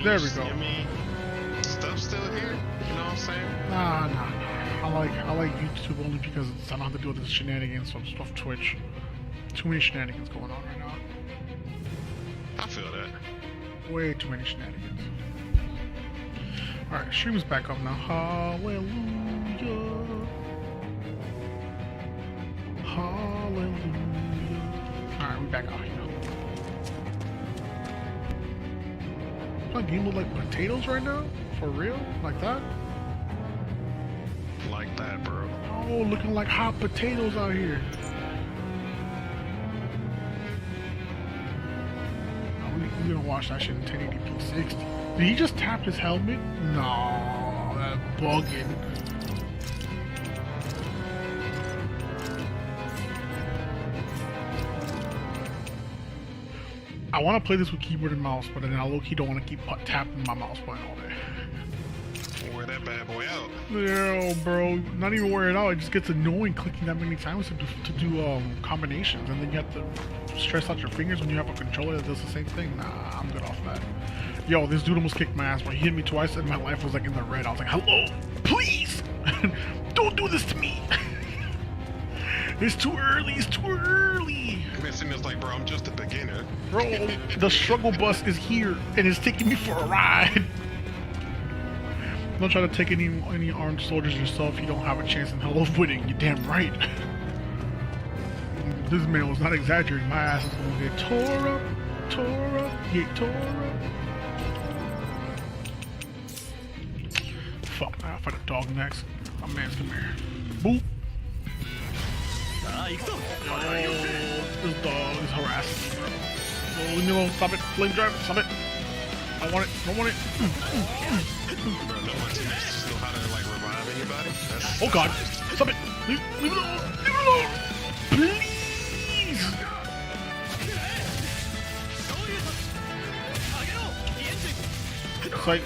There we go. I mean, stuff's still here. You know what I'm saying? Nah. I like YouTube only because I don't have to deal with the shenanigans of stuff Twitch. Too many shenanigans going on right now. I feel that. Way too many shenanigans. Alright, stream is back up now. Hallelujah. Hallelujah. Alright, we back out here. My game look like potatoes right now? For real? Like that? Like that, bro. Oh, looking like hot potatoes out here. Oh, we're gonna watch that shit in 1080p 60. Did he just tap his helmet? No, that bugging. I want to play this with keyboard and mouse, but then I low-key don't want to keep tapping my mouse button all day. Wear that bad boy out. No, bro, not even wear it out. It just gets annoying clicking that many times to do combinations, and then you have to stress out your fingers when you have a controller that does the same thing. Nah, I'm good off that. Yo, this dude almost kicked my ass, but he hit me twice, and my life was like in the red. I was like, hello, please, don't do this to me. It's too early. It's too early. It's like, bro, I'm just a beginner. Bro, the struggle bus is here, and it's taking me for a ride. Don't try to take any armed soldiers yourself. You don't have a chance in hell of winning. You're damn right. This man was not exaggerating. My ass is gonna get tore up, get tore up. Fuck, I'll fight a dog next. My man's come here. Boop. Oh, this dog is harassing me, bro. No, leave me alone. Stop it. Flame drive. Stop it. I want it. I want it. Bro, no one just know how to like revive anybody. That's... Oh god. Stop it. Leave it alone. Leave it alone. Please. It's like...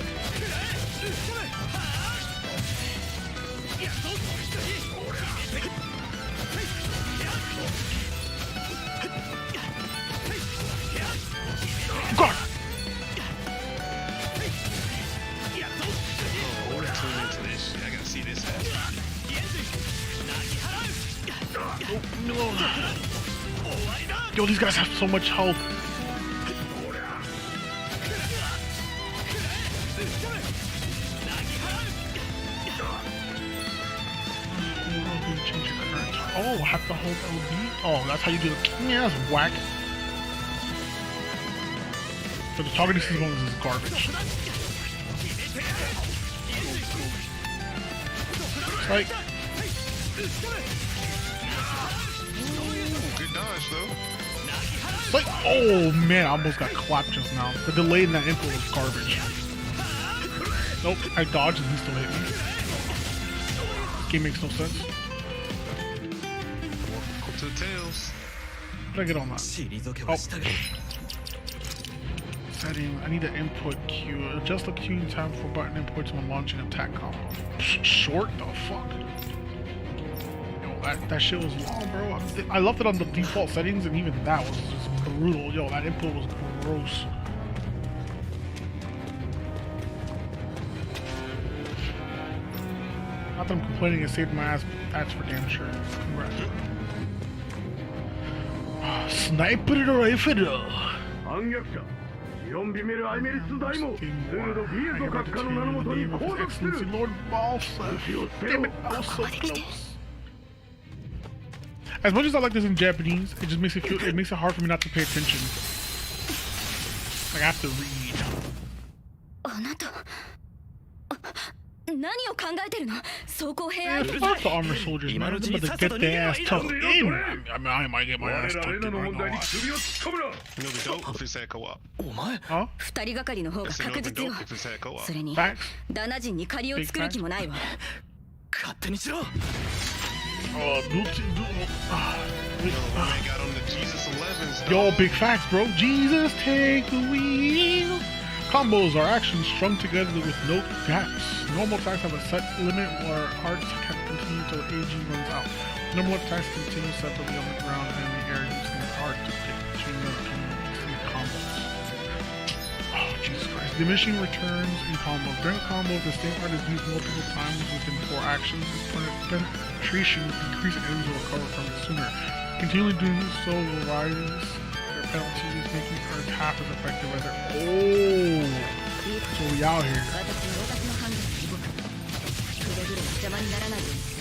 God. I gotta see this happen. Oh, no. Yo, these guys have so much health. Oh, I have to hold LB? Oh, that's how you do it. Yeah, that's whack. So the targeting system is garbage. It's like... Ooh, good dodge, though. It's like... Oh, man, I almost got clapped just now. The delay in that input was garbage. Nope, I dodged and he still hit me. This game makes no sense. Welcome to the tails. How did I get on that? Oh. Setting, I need to input Q. Adjust the queuing time for button inputs when launching attack combo. Short? The fuck? Yo, that shit was long, bro. I left it on the default settings, and even that was just brutal. Yo, that input was gross. Not that I'm complaining, it saved my ass. That's for damn sure. Congrats. Sniper rifle. 4ビメルアイメリス大もズードビーズ閣下の名のもとに降伏する Lord Balsa. Damn it, I was so close. As much as I like this in Japanese, it just makes it makes it hard for me not to pay attention. Like I have to read. あなた何を考えてるの装甲兵 Man, fuck the armor soldiers, man. I'm about to get their ass tucked in. I mean, I might get my ass tucked in right now. It would be dope if it's had co-op. Huh? 二人がかりの方が It 確 would be 実よ dope if it's had co-op. それに Facts. ダナ人に借りを作る気もないわ They got on the Jesus 11s. Yo, big facts, bro. Jesus, take the wheel. Combos are actually strung together with no gaps. Normal attacks have a set limit where hearts can continue until AG runs out. Normal attacks continue separately on the ground and in the air using the heart to pick between the combos. Oh, Jesus Christ. Diminishing returns in combos. During a combo, if the same card is used multiple times within 4 actions, its penetration increases and enemies will recover from it sooner. Continually doing so will rise their penalties, making cards half as effective as their. Oh! So we out here. 私のオタクの判断に動く。くれぐれも邪魔にならないように。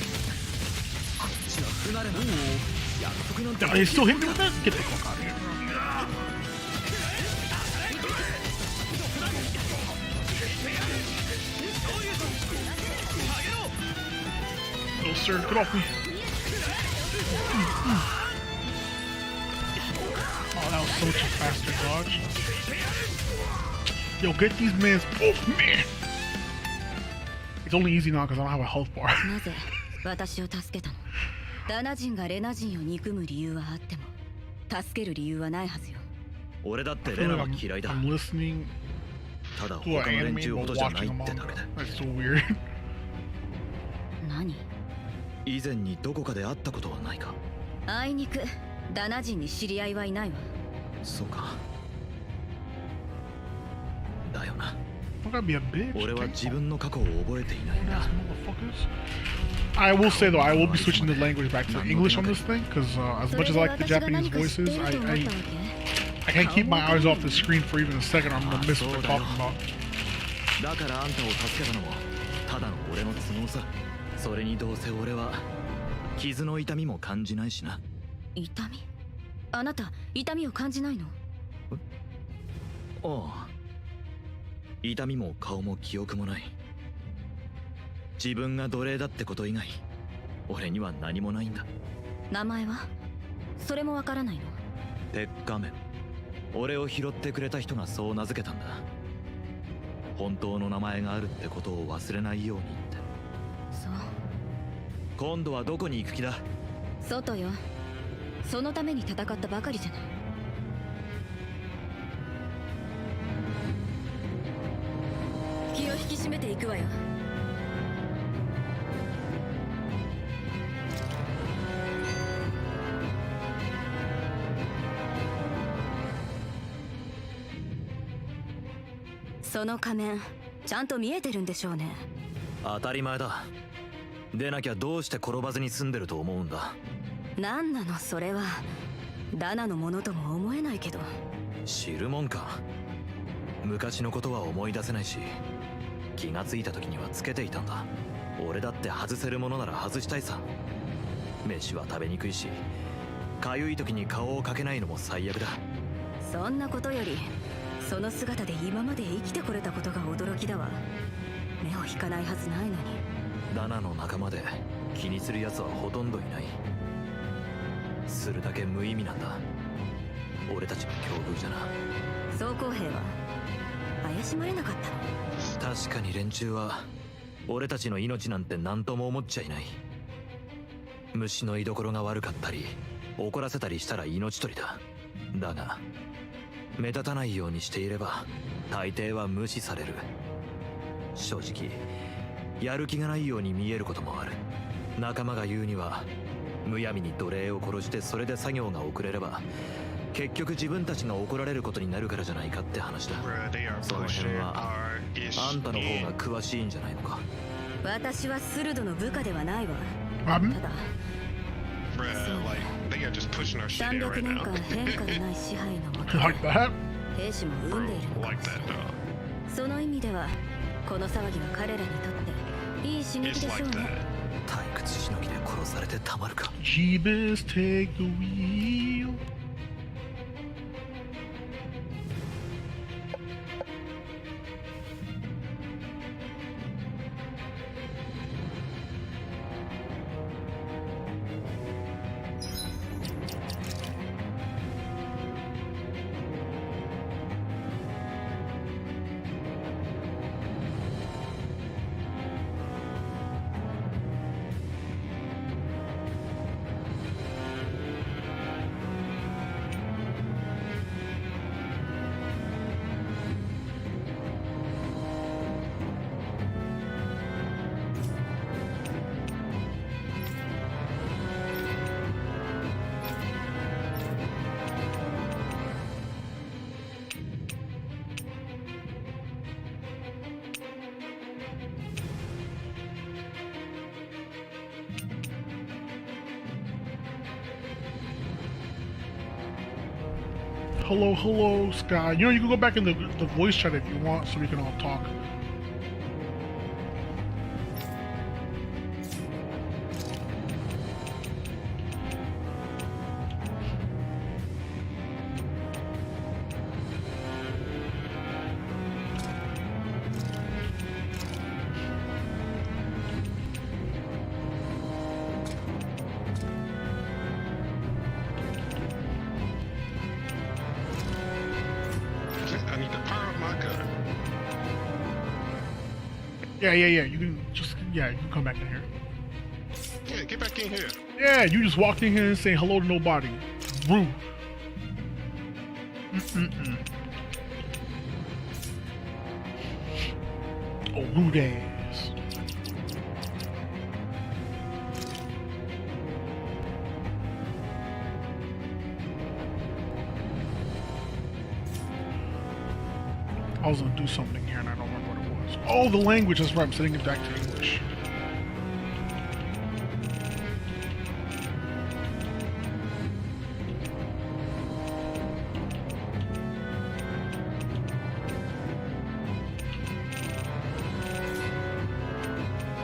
Oh, he still hit me with that? Get the fuck out of here. No, sir, get off me. Oh, that was such a faster dodge. Yo, get these mans. Oh, man. It's only easy now because I don't have a health bar. なぜ私を助けたの？ダナ人がレナ人を憎む理由はあっても助ける理由はないはずよ。俺だって I レ feel ナ like は嫌いだ。 I'm listening ただ to 他 an の連 anime 中ほ while どじゃない watching っ a てだけ manga. で。 That's so weird. 何？以前にどこかで会ったことはないか。あいにくダナ人に知り合いはいないわ。そうか。だよな。I'm gonna be a bitch. 俺は自分の過去を覚えていないんだ。 Ass motherfuckers. I will say though, I will be switching the language back to English on this thing because as much as I like the Japanese voices, I can't keep my eyes off the screen for even a second. I'm gonna miss what they're talking about. だからあんたを助けたのもただの俺の都合さ。それにどうせ俺は傷の痛みも感じないしな。痛み？あなた痛みを感じないの？ああ。痛みも顔も記憶もない。自分が奴隷だってこと以外俺には何もないんだ。名前は？それもわからないの？鉄仮面。俺を拾ってくれた人がそう名付けたんだ。本当の名前があるってことを忘れないようにって。そう。今度はどこに行く気だ？外よ。そのために戦ったばかりじゃない。気を引き締めていくわよ。その仮面ちゃんと見えてるんでしょうね。当たり前だ。でなきゃどうして転ばずに済んでると思うんだ。なんなのそれは。ダナのものとも思えないけど。知るもんか。昔のことは思い出せないし、気がついた時にはつけていたんだ。俺だって外せるものなら外したいさ。飯は食べにくいし、かゆい時に顔をかけないのも最悪だ。そんなことよりその姿で今まで生きてこれたことが驚きだわ。目を引かないはずないのに。ダナの仲間で気にする奴はほとんどいない。するだけ無意味なんだ。俺たちの境遇じゃな。装甲兵は怪しまれなかったの？確かに連中は俺たちの命なんて何とも思っちゃいない。虫の居所が悪かったり怒らせたりしたら命取りだ。だが目立たないようにしていれば大抵は無視される。正直やる気がないように見えることもある。仲間が言うにはむやみに奴隷を殺してそれで作業が遅れれば結局自分たちが怒られることになるからじゃないかって話だ。 Bruh, they are その pushing 辺は our ish あんたの方 in. が詳しいんじゃないのか。私はスルドの部下ではないわ。 Robin? ただ Bruh, like they are just pushing our shit in 300 right 年 now. 間変化のない支配のもと Like that? 兵士も生んでいるのか Like もしれ that ない。 though. その意味ではこの騒ぎは彼らにとっていい刺激 It's でしょ like う that. ね。退屈しのぎで殺されてたまるか。 Jeebus, take the wheel. Hello, hello, Sky. You know, you can go back in the voice chat if you want, so we can all talk. I need to power up my gun. Yeah. You can just, you can come back in here. Yeah, get back in here. Yeah, you just walked in here and say hello to nobody. Rude. Oh, rude ass. I was gonna do something here and I don't remember what it was. Oh, the language, that's right, I'm setting it back to English.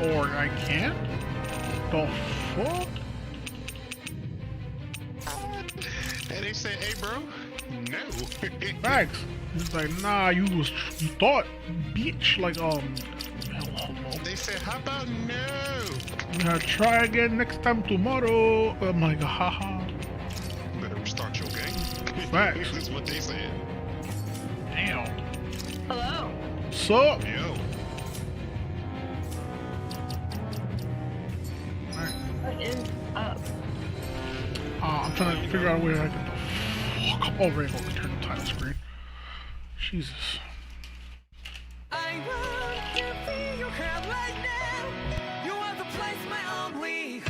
Or I can't? The fuck? And they say, hey, bro, no. Facts. He's like, nah, you thought, bitch, like, hello. They said, how about no? Try again next time tomorrow. I'm like, haha. Better restart your game. Facts. This is what they said. Damn. Hello. Sup? Yo. What is up? I'm trying to figure out a way I can get the fuck over here. Turn the title screen. Jesus. I want to feel your hand right now. You are the place my only home.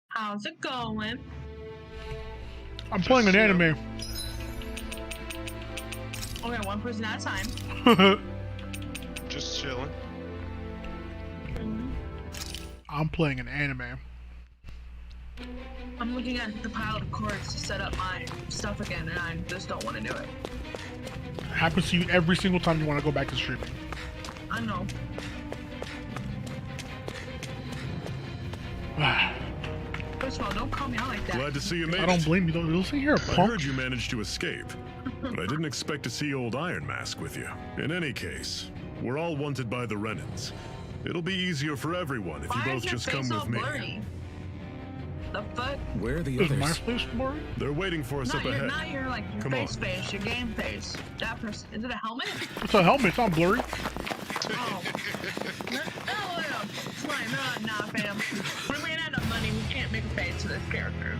How's it going? I'm playing an anime. Okay, one person at a time. Just chilling. I'm playing an anime. I'm looking at the pile of cords to set up my stuff again, and I just don't want to do it. Happens to you every single time you want to go back to streaming. I know. First of all, don't call me out like that. Glad to see you made I don't it. blame you. Don't listen here, I punk. heard you managed to escape, but I didn't expect to see old Iron Mask with you. In any case, we're all wanted by the Renans. It'll be easier for everyone if you Why both is your just come face all with me. blurry? The fuck? Where are the Is my others? face blurry? They're waiting for us Not up your, ahead. not your like your Come face on. face, your game face. That person. Is it a helmet? It's a helmet. It's not blurry. Oh. Oh, yeah. Fine. Nah, fam. We ran out of money. We can't make a face to this character.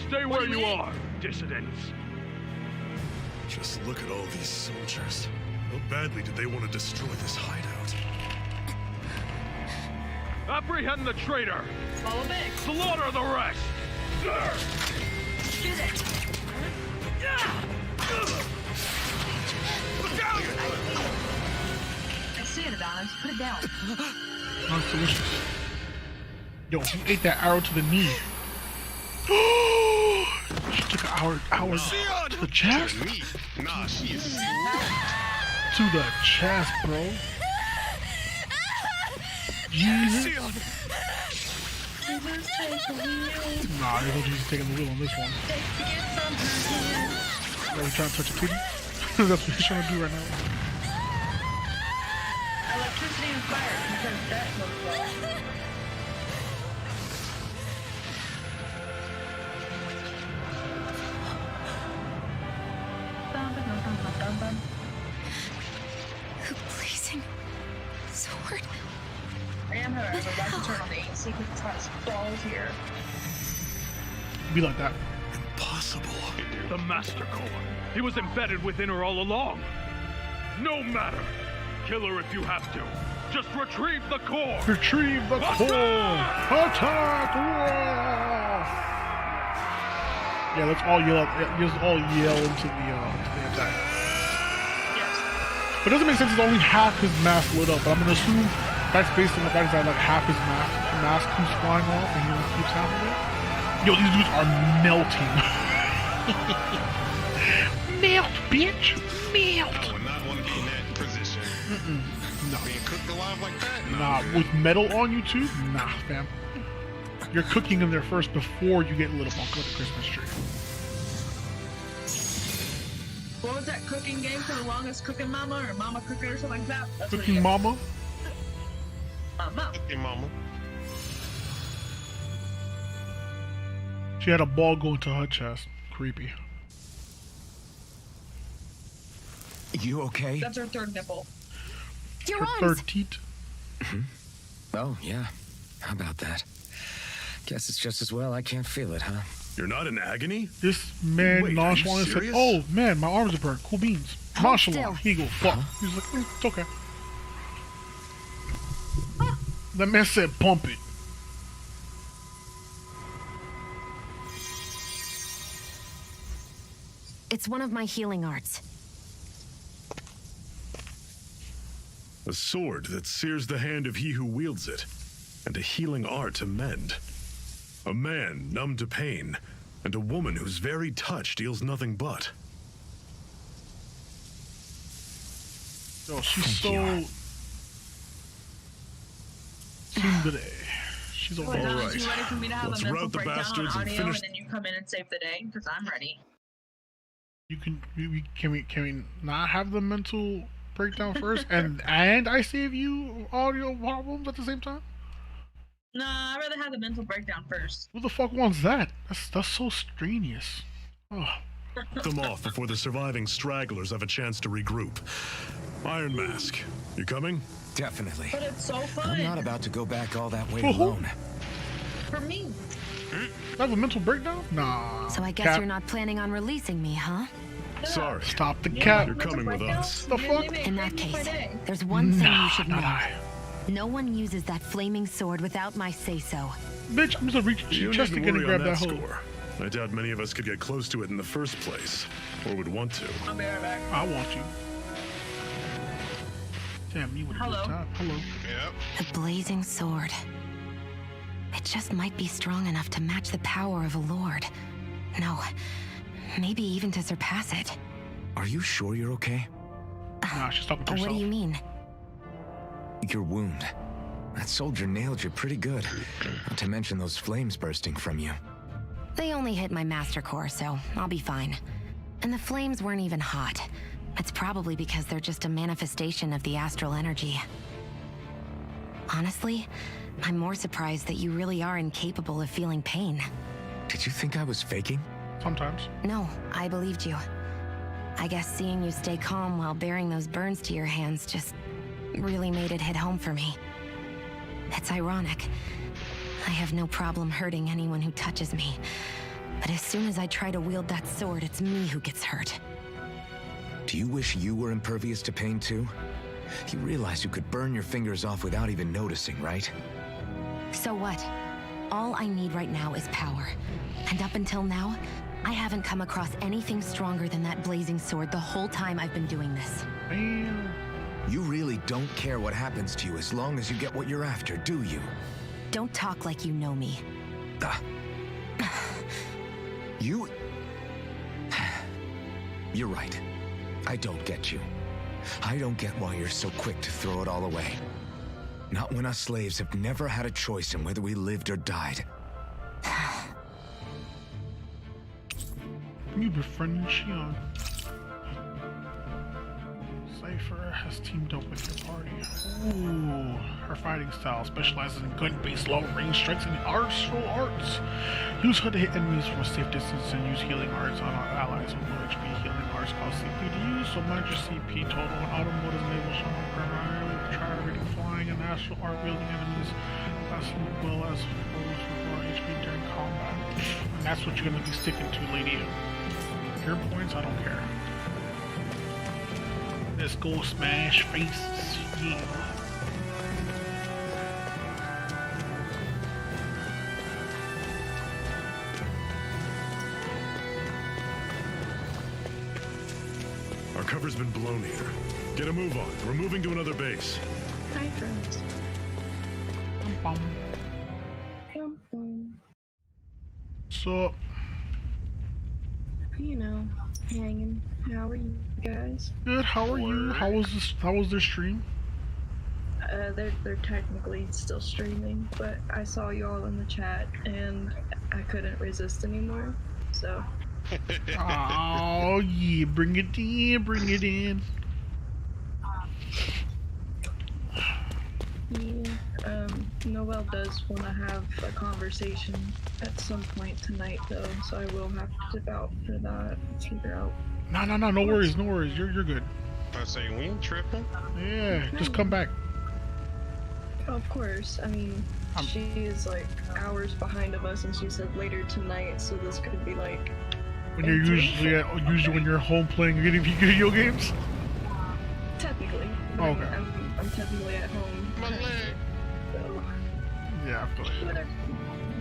Stay What where do you you mean? are, dissidents. Just look at all these soldiers. How badly did they want to destroy this hideout? Apprehend the traitor. Follow Big. Slaughter the rest. Shoot it. I see it, Adonis. Put it down. That's delicious. Yo, he ate that arrow to the knee. She took an arrow to the chest? To me. Nah, she is. To the chest, bro. Jesus. Nah, there's no Jesus taking the wheel on this one. Are we trying to touch a kitty? That's what he's trying to do right now. Electricity and fire, because that was Blazing sword. I am, however, about to turn on the AC because it's hot as balls here. Be like that. Impossible. The Master Core. He was embedded within her all along. No matter. Kill her if you have to. Just retrieve the core. Retrieve the core! Attack! Roar! Yeah, let's all yell into the attack. Yes. But it doesn't make sense. It's only half his mask lit up. But I'm gonna assume that's based on the fact that like half his mask keeps flying off and he only keeps half of it. Yo, these dudes are melting. Melt, bitch. Melt. I would not want to be in that position. No. Being cooked alive like that? No. Nah, with metal on you too? Nah, fam. You're cooking in there first before you get lit up on the Christmas tree. What was that cooking game for the longest? Cooking Mama or Mama Cooker or something like that? That's what Cooking it is. Mama? Mama. Hey, mama. She had a ball go into her chest. Creepy. You okay? That's her third nipple. Your Her arms! third teat. Oh, yeah. How about that? Guess it's just as well I can't feel it, huh? You're not in agony? This man Wait, are you nonchalant said, serious? "Oh man, my arms are burnt. Cool beans." Hold Nonchalant. still. He go, "Fuck." He's like, "It's okay." The man said, "Pump it." It's one of my healing arts. A sword that sears the hand of he who wields it, and a healing art to mend. A man numb to pain, and a woman whose very touch deals nothing but. Yo, she's Thank so you. tsundere. She's Wait, all now, right. is you ready for me to have Let's a mental rout the breakdown on bastards and audio finish- and then you come in and save the day? Because I'm ready. You can can we not have the mental breakdown first and I save you audio problems at the same time? Nah, I'd rather have the mental breakdown first. Who the fuck wants that? That's so strenuous. Oh, Cut them off before the surviving stragglers have a chance to regroup. Iron Mask, you coming? Definitely. But it's so fun. I'm not about to go back all that way For who? alone. For me. have a mental breakdown? Nah. So I guess Cap, you're not planning on releasing me, huh? Sorry. Stop the You cap. don't like You're coming mental with breakdowns? us. The You fuck? leave it In that crazy for case, a day. there's one thing you Nah, should not know. I. No one uses that flaming sword without my say-so. Bitch, I'm just gonna reach You your need chest to again and worry on grab that that hoe. score. I doubt many of us could get close to it in the first place, or would want to. I'll be right back. I want you. Damn, you would have Hello? good time. Hello. Yep. The blazing sword. It just might be strong enough to match the power of a lord. No, maybe even to surpass it. Are you sure you're okay? Nah, she's talking to What herself. do you mean? Your wound. That soldier nailed you pretty good. Not to mention those flames bursting from you. They only hit my master core, so I'll be fine. And the flames weren't even hot. It's probably because they're just a manifestation of the astral energy. Honestly, I'm more surprised that you really are incapable of feeling pain. Did you think I was faking? Sometimes. No, I believed you. I guess seeing you stay calm while bearing those burns to your hands just really made it hit home for me. It's ironic. I have no problem hurting anyone who touches me. But as soon as I try to wield that sword, it's me who gets hurt. Do you wish you were impervious to pain too? You realize you could burn your fingers off without even noticing, right? So what? All I need right now is power. And up until now, I haven't come across anything stronger than that blazing sword the whole time I've been doing this. Man. You really don't care what happens to you as long as you get what you're after, do you? Don't talk like you know me. Ah. You... You're right. I don't get you. I don't get why you're so quick to throw it all away. Not when us slaves have never had a choice in whether we lived or died. You befriending Shion. Cypher has teamed up with your party. Ooh, her fighting style specializes in gun-based long-range strikes and martial arts. Use her to hit enemies from a safe distance and use healing arts on our allies with low HP. Healing arts cost CP to use, so manage your CP total. And auto mode is enabled so try reading flying and astral art wielding enemies as well as foes with more HP during combat. And that's what you're gonna be sticking to, lady. Your points, I don't care. Let's go smash faces. Yeah. Our cover's been blown here. Get a move on. We're moving to another base. Hi, friends. Bum. So, You know, hanging. How are you guys? good. How are you? How was this? How was their stream? They're technically still streaming, but I saw y'all in the chat and I couldn't resist anymore. So Oh yeah, bring it in, bring it in. yeah, Noel does want to have a conversation at some point tonight, though, so I will have to dip out for that. Figure out. No worries, no worries. You're good. I say we ain't tripping. Yeah, just come back. Of course. I mean, she is like hours behind of us, and she said later tonight, so this could be like. When you're usually when you're home playing video games. Technically. But Okay. I'm technically at home. My leg. So, Yeah, I feel you.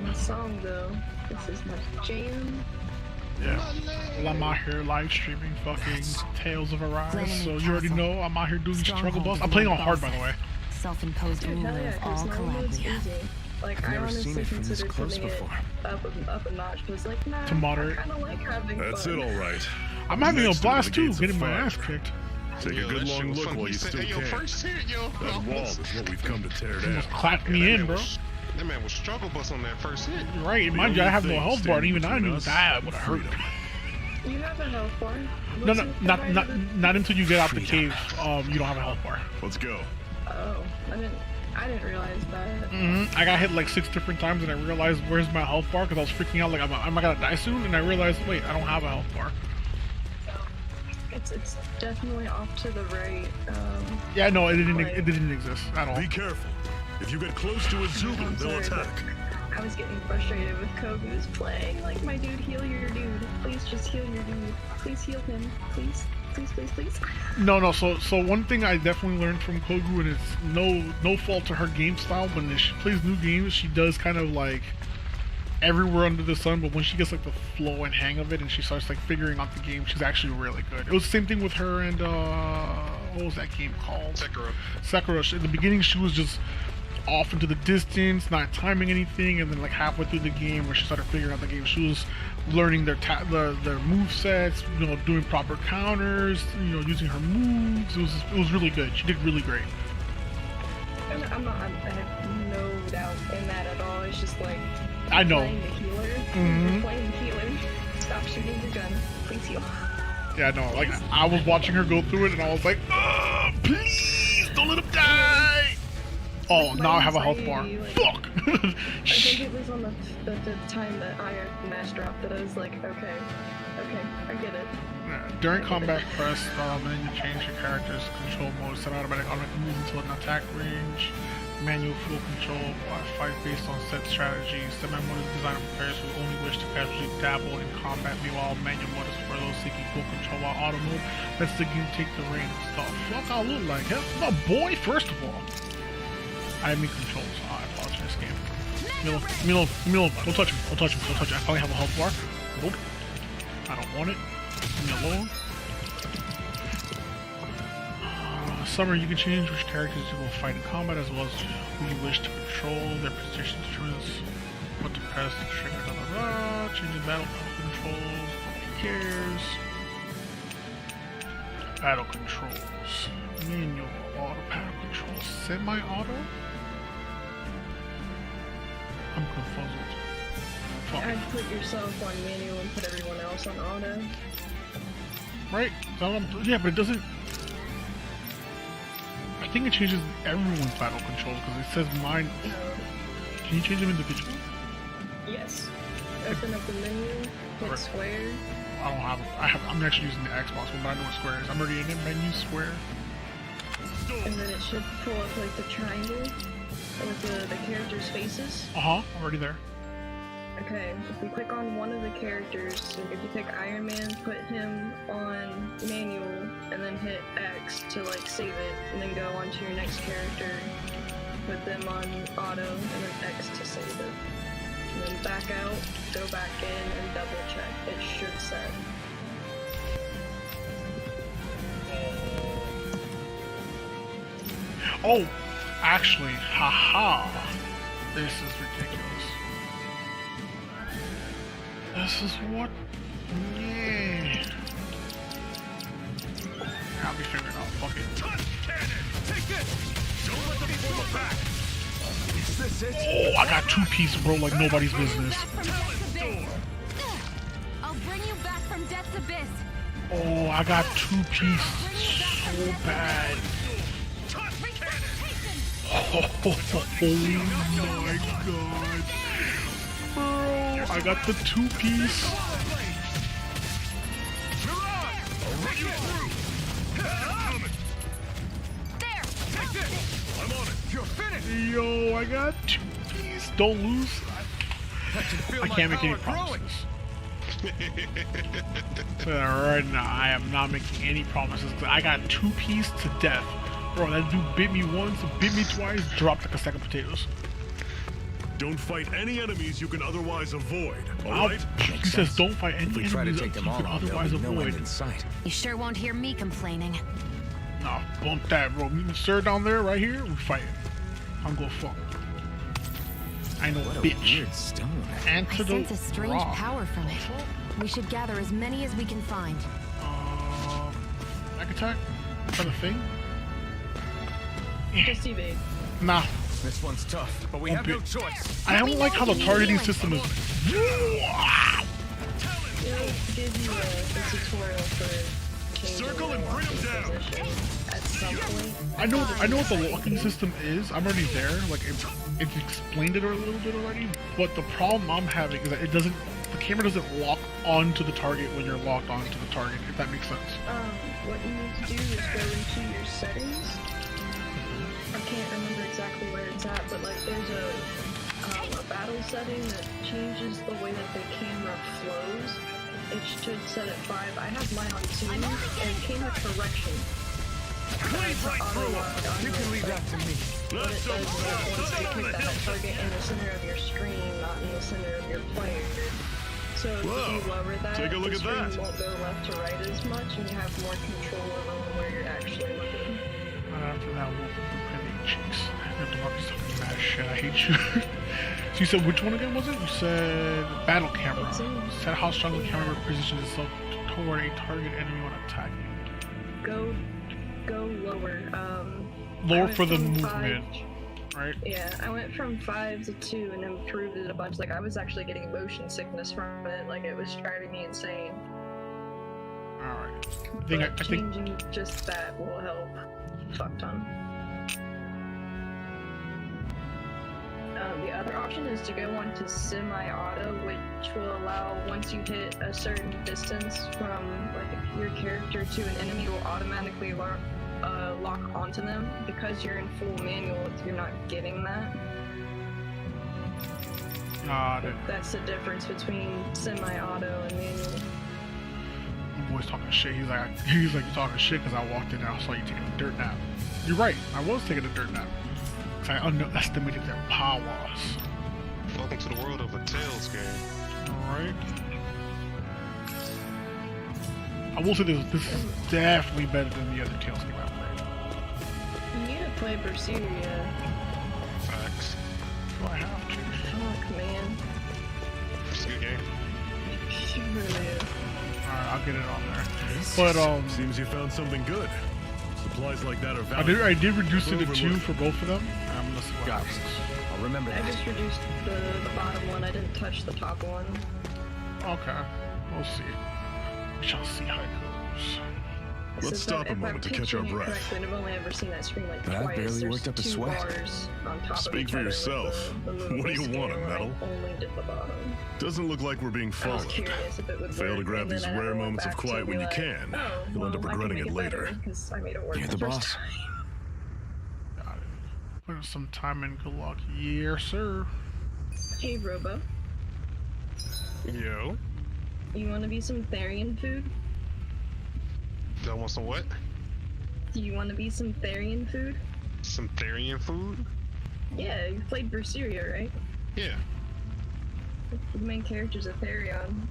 my song though. This is my jam. Yeah. Well, I'm out here live streaming fucking Tales of Arise, so you already know I'm out here doing struggle boss. I'm playing on hard, by the way. Self-imposed Dude, ruler hell yeah, of all 'cause Noel is Calabria. easy. Like, I Never seen honestly it from this considered close putting it before. up a notch, but it's like, nah, To moderate. I kinda like having That's fun. it, all right. I'm having a Next into blast the too, gates of getting my fire. ass kicked. Take Yo, a good that shit long was look funny. while He you said, still hey, yo, can. first hit, yo. That wall is what we've come to tear down. Almost clapped me in, bro. That man was struggle bus on that first hit. You're right, mind you, I have no health bar, and even I knew that would have hurt. You have a health bar. No, What's no, it not provided with- not until you get out the cave. You don't have a health bar. Let's go. Oh, I didn't realize that. I got hit like 6 different times, and I realized where's my health bar because I was freaking out like am I gonna die soon? And I realized wait, I don't have a health bar. It's definitely off to the right. Yeah, no, it didn't exist at all. Be careful. If you get close to a Zulu, I'm they'll sorry, attack. but I was getting frustrated with Kogu's playing. Like, my dude, heal your dude. Please just heal your dude. Please heal him. Please. Please, please, please. No. So one thing I definitely learned from Kogu, and it's no fault to her game style. When she plays new games, she does kind of like everywhere under the sun. But when she gets like the flow and hang of it, and she starts like figuring out the game, she's actually really good. It was the same thing with her and what was that game called? Sekiro. In the beginning, she was just off into the distance, not timing anything, and then like halfway through the game, where she started figuring out the game, she was learning their move sets, doing proper counters, using her moves. It was really good. She did really great. I have no doubt in that at all. It's just like I know. playing the healer. Mhm. Playing the healer. Stop shooting your gun. Please heal. Yeah, no. Like I was watching her go through it, and I was like, please don't let him die. Oh, now I have a health bar. Fuck. I think it was on the time that Iron Mash dropped that I was like, okay, I get it. During combat, press and then you change your character's control mode. Set automatic move until an attack range. Manual full control. Fight based on set strategies. Semi mode is designed for players who only wish to casually dabble in combat. Meanwhile, manual mode is for those seeking full control. While auto mode lets the game take the reins. The fuck I look like? Hell, my boy. First of all, I have me controls. I apologize, game. Milo, don't touch him. Don't touch him. Don't touch him. I finally have a health bar. Nope. I don't want it. Leave me alone. Summer, you can change which characters you will fight in combat as well as who you wish to control. Their position determines what to press to trigger changing battle controls. Who cares? Battle controls. Manual auto battle controls. Semi-auto? I'm confuzzled. Fuck. I'd put yourself on manual and put everyone else on auto. Right? Yeah, but it doesn't. I think it changes everyone's battle controls because it says mine. Can you change them individually? Yes. Open up the menu, hit square. I don't have. I'm actually using the Xbox one, but I know what square is. I'm already in it. Menu square. And then it should pull up like the triangle with the characters' faces. I'm already there. Okay, if we click on one of the characters, so if you pick Iron Man, put him on manual, and then hit X to like save it, and then go on to your next character, put them on auto, and then X to save it. And then back out, go back in, and double check. It should set. Oh, actually, haha. This is ridiculous. This is what? Yeah. I'll be figuring out. Fuck it. Take this! Don't let them pull it back! Is this it? Oh, I got 2-piece, bro, like nobody's business. I'll bring you back from Death's Abyss. Oh, I got 2-piece so bad. Oh my god. Bro, I got the 2-piece. Yo, I got 2-piece. Don't lose. I can't make any promises. Right now, I am not making any promises. I got 2-piece to death. Bro, that dude bit me once, bit me twice, dropped like a sack of potatoes. Don't fight any enemies you can otherwise avoid, He alright? says don't fight any If we enemies try to that take them you all can on, there'll otherwise be no end avoid. in sight. You sure won't hear me complaining. Nah, bump that, bro. Me and Sir down there, right here, we fighting. I'm gonna fuck. I know, What a bitch. weird stone. I Antidote sense a strange rock. power from it. We should gather as many as we can find. Back attack? For the thing? Just evade. Nah. This one's tough, but we have no choice. I don't like how the targeting system is. It'll give you a tutorial for changing Circle and the bring 'em locking down. position at some point. I know what the locking system is. I'm already there. Like it's explained it a little bit already. But the problem I'm having is that it doesn't. The camera doesn't lock onto the target when you're locked onto the target. If that makes sense. What you need to do is go into your settings. I can't remember exactly where it's at, but like there's a battle setting that changes the way that the camera flows. It should set at 5. I have mine on 2, and camera correction. Cleave right through them! You can leave that to me. What it does is it wants to keep that target in the center of your screen, not in the center of your player. So if you lower that, Take a look the at screen that. won't go left to right as much, and you have more control over where you're actually looking. After that, we'll play the cheeks. And DeMarcus talking mad shit. I hate you. So you said which one again was it? You said battle camera. Set how strong the camera positions itself toward a target enemy when attacking. Go lower. I Lower went for the from movement, 5 right? Yeah, I went from 5 to 2 and improved it a bunch. Like I was actually getting motion sickness from it. Like it was driving me insane. All right. But I think changing just that will help. Fuck ton. The other option is to go on to semi-auto, which will allow once you hit a certain distance from like your character to an enemy, it will automatically lock onto them. Because you're in full manual, you're not getting that. That's the difference between semi-auto and manual. my boy's talking shit. He's like you're talking shit because I walked in and I saw you taking a dirt nap. You're right. I was taking a dirt nap. I underestimated their powers. Welcome to the world of a Tales game. Alright. I will say this is definitely better than the other Tales game I played. You need to play Berseria. Facts. Do I have to? Fuck, man. It's a good game. It really is. Alright, I'll get it on there. This But Seems you found something good. Supplies like that are valuable. I did reduce it to 2 Overlook. for both of them. I'm gonna see what Got it. happens. I'll remember I that. just reduced the bottom one. I didn't touch the top one. Okay. We'll see. We shall see how it goes. Let's Since stop a if I'm moment to catch our picturing it breath. correctly, I've only ever seen that screen like That twice. barely There's worked up a 2 sweat. bars on top of Speak each for other with yourself. the What do you movable want, a scale. medal? I only did the bottom. Doesn't look like we're being I was followed. curious if it would Fail work, to grab and then these I never rare went moments of back to quiet be when you like, can. Oh, You'll end up well, I can regretting make it later. better, 'cause I made it work You're the first boss. time. Got it. Put some time in. Good luck. Yes, sir. Hey, Robo. Yo. You want to be some Therian food? Do I want some what? Do you want to be some Therian food? Some Therian food? Yeah, you played Berseria, right? Yeah. The main character's a Therion.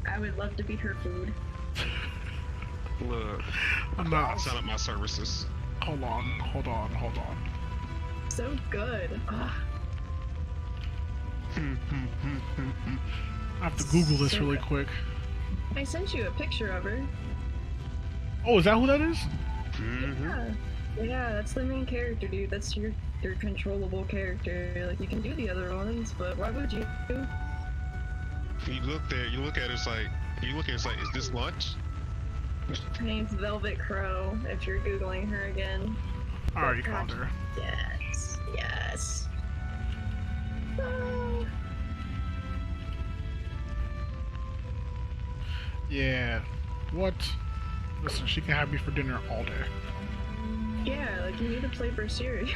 I would love to be her food. Look, I'm not. sign up my services. Hold on. so good. Ugh. I have to Google this So really good. quick. I sent you a picture of her. Oh, is that who that is? Yeah, that's the main character, dude. That's your controllable character. Like, you can do the other ones, but why would you? You look there, you look at it, it's like, is this lunch? Her name's Velvet Crow, if you're Googling her again. I already found her. Yes, yes. Ah. Yeah. What? Listen, she can have me for dinner all day. Yeah, like, you need to play Berseria.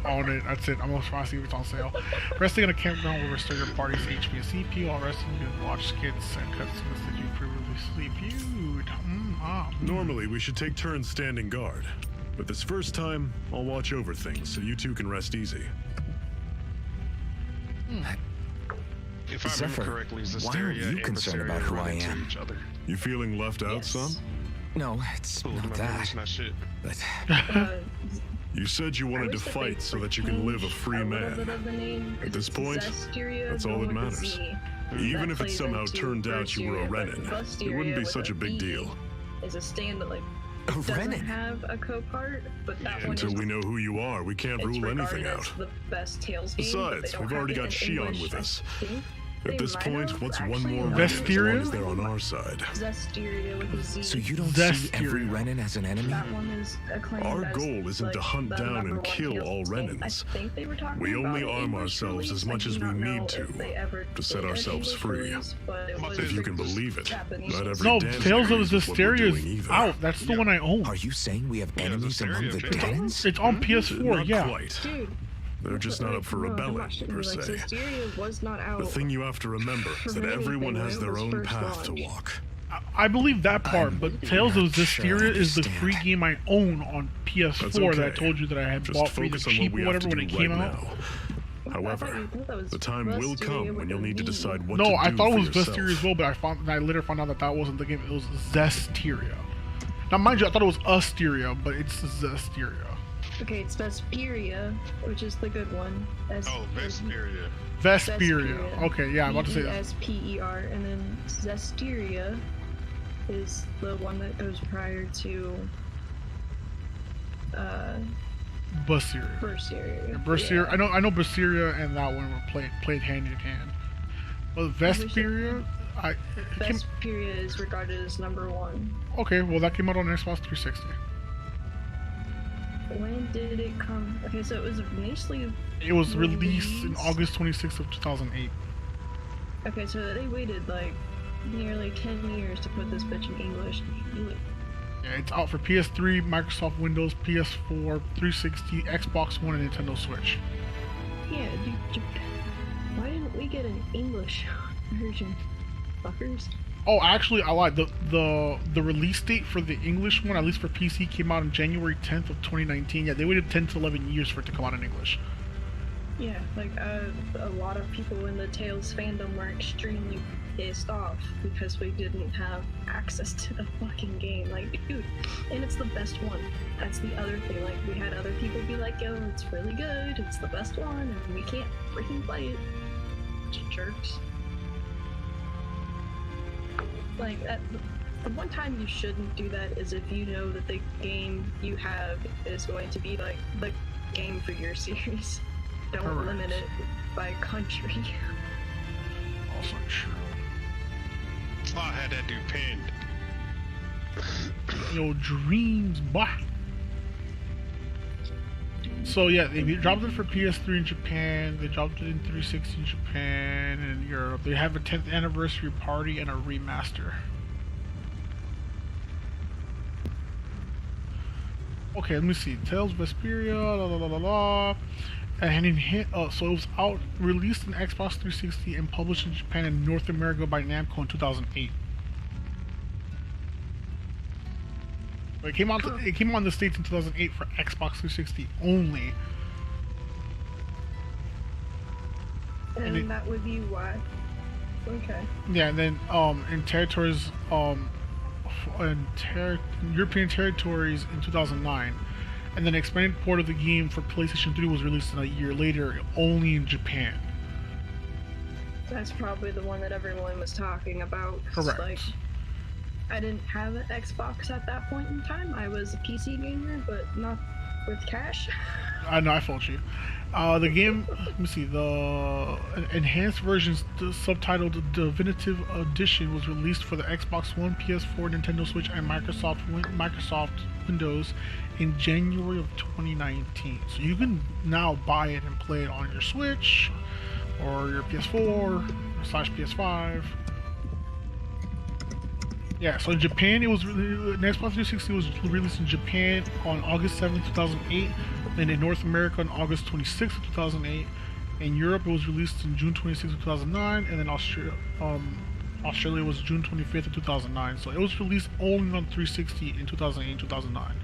On it. That's it. I'm gonna try to see if it's on sale. Resting in a campground will restore your party's HP and CP. While resting, you can watch skits and cutscenes that you previously viewed. Normally, we should take turns standing guard. But this first time, I'll watch over things so you two can rest easy. If I Zephyr, remember correctly, why are Zestiria you and concerned Berseria about who run I into am? each other. You feeling left out, Yes. son? No, it's Cool, not my that. memory's not shit. But You said you wanted to wish that fight they so that you can live a changed free little bit man. of the name, At this point, Zestiria, that's all going that with a matters. Z. Even That if it plays somehow into turned out you were a Berseria, but Renin, it Busteria wouldn't be with such a big B deal. Is a stand that, like, a doesn't Renin. have a co-part, but that Yeah, one Until is we know who you are, we can't it's rule anything regarded as out. the best Tales game, but they Besides, don't we've have already it got in Shion English, with I us. think. At They this might point, have what's one actually more in Renin as long Vestiria? as they're on our side? Zestiria with a Z. So you don't see every Zestiria. Renin as an enemy? That one is acclaimed Our as, goal isn't like, to hunt the down number and one kill Tales all game. Renins. I think they were talking We about only an arm English ourselves release. as much I as do we not know need to if they ever to set did an ourselves English free. release, but it If was If you can just believe it, Japanese. not every No, dance Tales of agrees with what we're Zestiria doing is either. out. That's the one I own. Are you saying we have Yeah, enemies Zestiria among the of Denons? It's on PS4, Not yeah. quite. Dude, They're just not up for no, I'm rebelling, not shitting per you, like, se. Zestiria was not out. The thing you have to remember is that For everyone anything has when it their was own first path to launched. walk. I believe that part, I'm but Tales of not sure I Zestiria is the free understand. game I own on PS4 That's that I okay. told you that I had Just bought for either focus on what cheap we or have whatever to when do it came right out. now. I However, thought that was the time will Vestiria come with when you'll a need to V. decide what No, to do I thought it for was yourself. Vestiria as well, but I later found out that wasn't the game. It was Zestiria. Now, mind you, I thought it was Asteria, but it's Zestiria. Okay, it's Vesperia, which is the good one. Oh, Vesperia. Vesperia. Okay, yeah, I'm about to say that. Vesper, and then Zestiria is the one that goes prior to Berseria. Berseria. Berseria. Yeah. I know Berseria and that one were played hand in hand. But Vesperia, it came, Vesperia is regarded as number one. okay, well that came out on Xbox 360. When did it come? Okay, so it was initially. It was released in Released? August 26th of 2008. Okay, so they waited like nearly 10 years to put this bitch in English. Yeah, it's out for PS3, Microsoft Windows, PS4, 360, Xbox One, and Nintendo Switch. Yeah, dude, why didn't we get an English version? Fuckers. Oh, actually, I lied. The release date for the English one, at least for PC, came out on January 10th of 2019. Yeah, they waited 10 to 11 years for it to come out in English. Yeah, like a lot of people in the Tales fandom were extremely pissed off because we didn't have access to the fucking game. Like, dude, and it's the best one. That's the other thing. Like, we had other people be like, yo, it's really good, it's the best one, and we can't freaking play it. Jerks. Like, the one time you shouldn't do that is if you know that the game you have is going to be like the game for your series. Don't Correct. limit it by country. Also true. I had that dude pinned. Yo, dreams, bah. So yeah, they dropped it for PS3 in Japan. They dropped it in 360 in Japan and in Europe. They have a 10th anniversary party and a remaster. Okay, let me see. Tales of Vesperia, la la la la la. And so it was out, released in Xbox 360 and published in Japan and North America by Namco in 2008. But it came out in the States in 2008 for Xbox 360 only. And it- that would be why. Okay. Yeah, and then in territories European territories in 2009, And then an expanded port of the game for PlayStation 3 was released a year later, only in Japan. That's probably the one that everyone was talking about. 'Cause, Correct. Like, I didn't have an Xbox at that point in time. I was a PC gamer, but not with cash. I know, I fault you. The game, let me see, the enhanced versions, the subtitled Definitive Edition, was released for the Xbox One, PS4, Nintendo Switch, and Microsoft Windows in January of 2019. So you can now buy it and play it on your Switch or your PS4/PS5. Yeah, so in Japan, it was the Xbox 360 was released in Japan on August 7th, 2008, and in North America on August 26th, 2008. In Europe, it was released in June 26th, 2009, and then Australia was June 25th, of 2009. So it was released only on 360 in 2008 and 2009.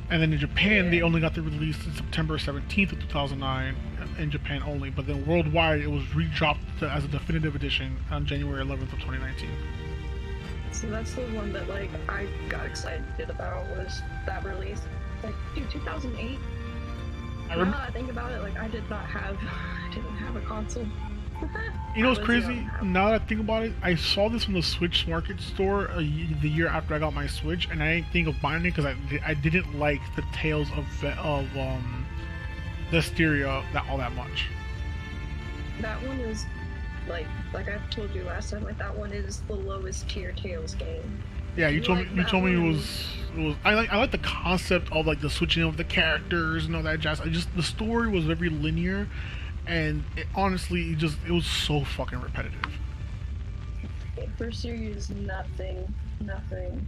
And then in Japan, they only got the release in September 17th of 2009 in Japan only. But then worldwide, it was redropped as a definitive edition on January 11th of 2019. So that's the one that like I got excited about was that release. Like, dude, 2008. Now that I think about it, like I didn't have a console. You know what's I was crazy? young. Now that I think about it, I saw this from the Switch Market store the year after I got my Switch, and I didn't think of buying it because I didn't like the Tales of Vestiria all that much. That one is like I told you last time, like that one is the lowest tier Tales game. Yeah, you told me it one? was. I like the concept of like the switching of the characters and all that jazz. The story was very linear, and honestly, it was so fucking repetitive. First series, nothing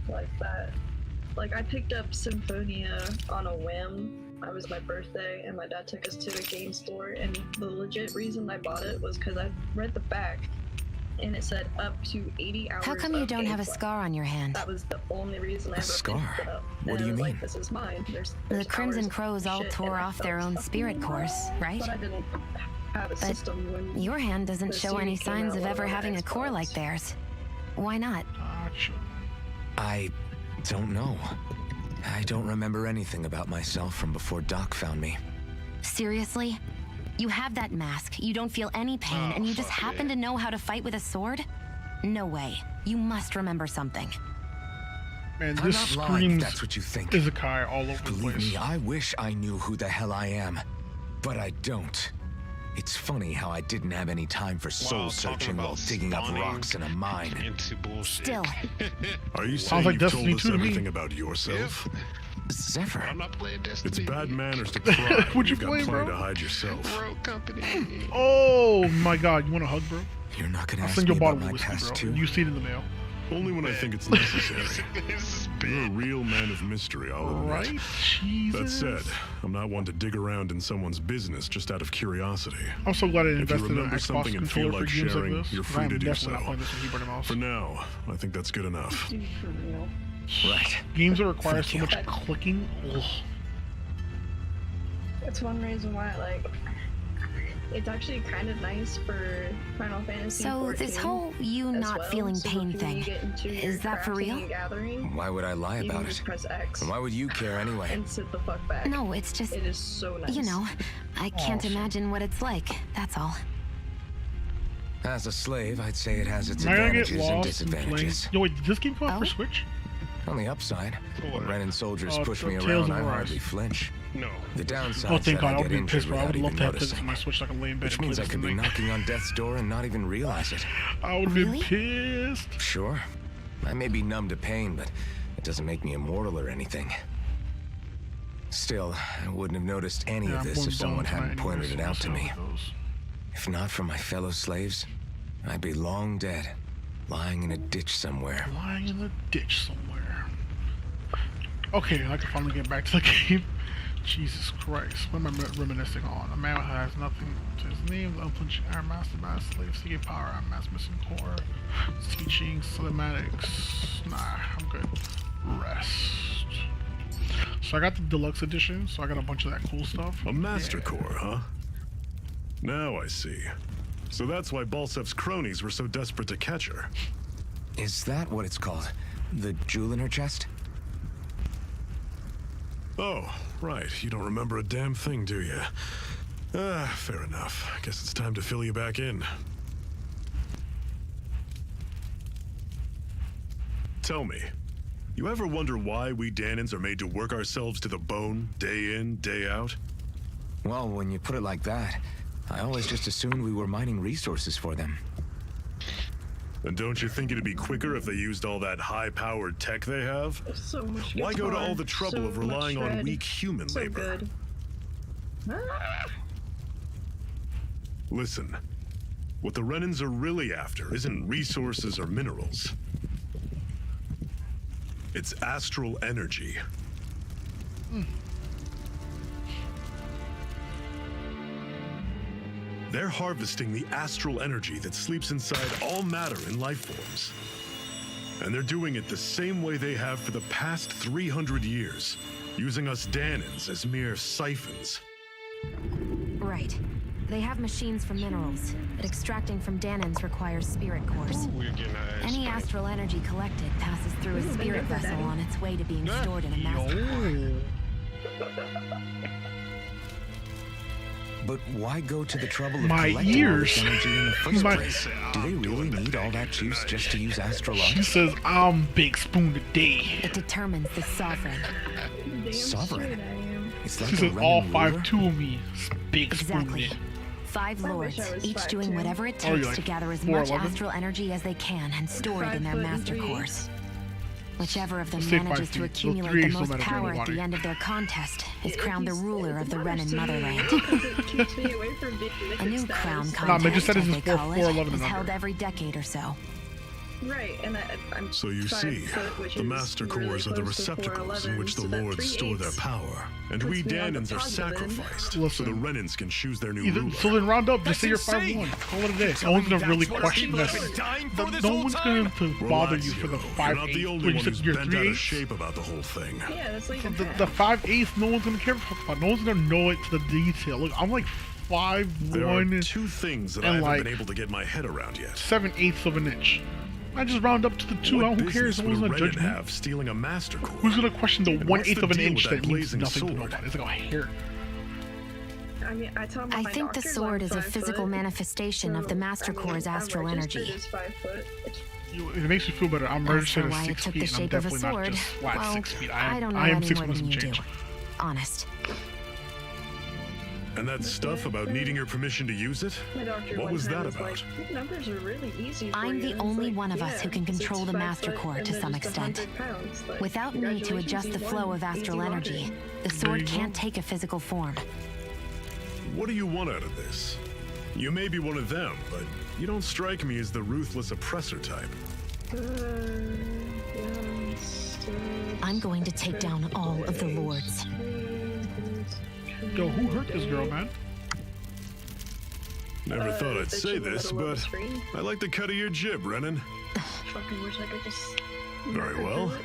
like that. Like I picked up Symphonia on a whim. It was my birthday, and my dad took us to a game store, and the legit reason I bought it was because I read the back, and it said up to 80 hours. How come you of don't have a gameplay. scar on your hand? That was the only reason I ever scar? picked it up. What And do I you was mean? Like, this is mine. There's The Crimson hours of Crows all shit, tore and I off their felt own stuff. spirit course, right? But I didn't have a system when Your hand doesn't the show any series came signs out of ever on having a core Xbox. like theirs. Why not? Gotcha. I don't know. I don't remember anything about myself from before Doc found me. Seriously? You have that mask, you don't feel any pain, Oh, and you just fuck happen yeah. to know how to fight with a sword? No way. You must remember something. Man, I'm this not lying if screams that's what you think. Isekai all over the Believe place. me, I wish I knew who the hell I am. But I don't. It's funny how I didn't have any time for soul Wow, searching talking while about digging up spawning rocks in a mine. Into bullshit. Still, Are you Sounds saying like you've Destiny told us 2 to me. everything about yourself? Zephyr. I'm not playing Destiny. It's bad manners to cry when Would you you've got play, plenty bro? to hide yourself. Rogue Company. Oh my god, you want a hug, bro? You're not gonna I'll ask send me you a bottle about of my whiskey, past bro. too? You see it in the mail. Only when I think it's necessary. This is You're a big. real man of mystery, I'll admit. Right? That Jesus. said, I'm not one to dig around in someone's business just out of curiosity. I'm so glad I If you invested in an remember Xbox something and feel controller for like games like sharing, this. you're 'cause free I'm to do definitely not so. playing this with keyboard and mouse. For now, I think that's good enough. Dude, for real. Right. Games that require Thank so you. much clicking. Ugh. That's one reason why, like, it's actually kind of nice for Final Fantasy so 14 this whole you as not well. feeling So pain when thing, you get into your is that for crafting real? and gathering, Why would I lie you about can it? just press X And why would you care anyway? and sit the fuck back. No, it's just, It is so nice. you know, I can't Awesome. imagine what it's like, that's all. As a slave, I'd say it has its Am I gonna get advantages and lost in disadvantages. flames? Yo, wait, did this game come out Oh? for Switch? On the upside, when Renan soldiers push me Tales around, of I Arise. hardly flinch. No. The downside Oh, is thank that God. I I would get be injured pissed, bro. I without would love even to have this noticing. on my Switch so I can lay in bed Which and play means I this could be tonight. knocking on death's door and not even realize it. I would have been Really? pissed. Sure, I may be numb to pain, but it doesn't make me immortal or anything. Still, I wouldn't have noticed any Yeah, of I'm this going if someone bone hadn't tonight pointed anyway, it so out to we'll see me. how it goes. If not for my fellow slaves, I'd be long dead, lying in a ditch somewhere. Lying in the ditch somewhere. Okay, I can finally get back to the game. Jesus Christ, what am I reminiscing on? A man who has nothing to his name, the unflinching Iron Master, mass slave, seeking power, Iron Master missing core, teaching, cinematics. Nah, I'm good. Rest. So I got the deluxe edition, so I got a bunch of that cool stuff. A master Yeah. core, huh? Now I see. So that's why Balsef's cronies were so desperate to catch her. Is that what it's called? The jewel in her chest? Oh, right. You don't remember a damn thing, do you? Fair enough. Guess it's time to fill you back in. Tell me, you ever wonder why we Danans are made to work ourselves to the bone, day in, day out? Well, when you put it like that, I always just assumed we were mining resources for them. And don't you think it'd be quicker if they used all that high-powered tech they have? So much Why go to guitar, all the trouble so of relying much on shred. weak human So labor? good. Ah. Listen, what the Renans are really after isn't resources or minerals. It's astral energy. They're harvesting the astral energy that sleeps inside all matter in life forms. And they're doing it the same way they have for the past 300 years, using us Danans as mere siphons. Right. They have machines for minerals, but extracting from Danans requires spirit cores. We're getting our ass Any spanked. astral energy collected passes through a spirit vessel on its way to being stored in a master core. But why go to the trouble of My collecting ears. all this energy in the first My- place? Do they really need all that juice just to use astral She art? says, I'm Big Spoon today. It determines the sovereign. Damn Sovereign. straight I am. It's like She a says, all Renan 5'2" ruler? of me. Big Spoon Exactly. it. 5 I lords, wish I was each 5'2". doing whatever it Oh, you're takes like to gather as much 4'11"? astral energy as they can and store it in their 5'3". master cores. Whichever of them Let's say manages 5 to feet. So accumulate 3 the is no most matter for power at nobody. the end of their contest is crowned the He's- ruler of the it Renan matters to me motherland. because it keeps me away from being A new mythic crown status. Nah, man, just contest, said as this they is call 4'11" it, is and held under. every decade or so. Right, and I'm So you 5 see, foot, which the is master really cores are the close to receptacles in 4'11", which the so that lords store their 3/8 power. And puts we me on the Danans are positive end. sacrificed so Listen. the Renans can choose their new Either, ruler. so then round up, just say you're That's insane. 5'1". Call it a day. No one's gonna really question that. No one's going to bother Relax, you for the Hero. You're 5'8". not the only But you one said who's you're bent out of 3'8". shape about the whole thing. Yeah, that's like The 5'8", no one's gonna care about. No one's gonna know it to the detail. Look, I'm like There are 5'1", two things that I and haven't like- been able to get my head around yet. 7/8 of an inch. I just round up to the 2. What Who cares? business No would one's a gonna Renan judge me. have stealing a master core? Who's gonna question the And what's 1/8 the of an deal inch with that that means blazing nothing to sword? nobody? It's like a hair. I mean, I tell I my think the doctors sword I'm is a 5 physical foot, manifestation of the so, master I mean, core's I'm astral registered energy. as 5 foot. It's It makes me feel better. I'm As registered for at why it 6 took feet, the and I'm shape of a definitely not sword, just flat well, 6 feet. I don't know I am any 6 more months than and you do. change. Honest. And that stuff about needing your permission to use it? my doctor What one was time that about? Like, "Your numbers are really easy. For I'm you." the And it's only like, one of us yeah, who can 'cause control it's the 5 master foot core and to they're some just extent. 100 pounds. Like, Without me to congratulations, adjust the you flow won. of astral Easy energy, lottery. the sword you go. can't take a physical form. What do you want out of this? You may be one of them, but you don't strike me as the ruthless oppressor type. I'm going to take down all of the lords. Yo, who hurt this girl, man? Never thought I'd the say chick in the this, middle of the but screen. I like the cut of your jib, Renan. Fucking wish I could just. Very never well. do it.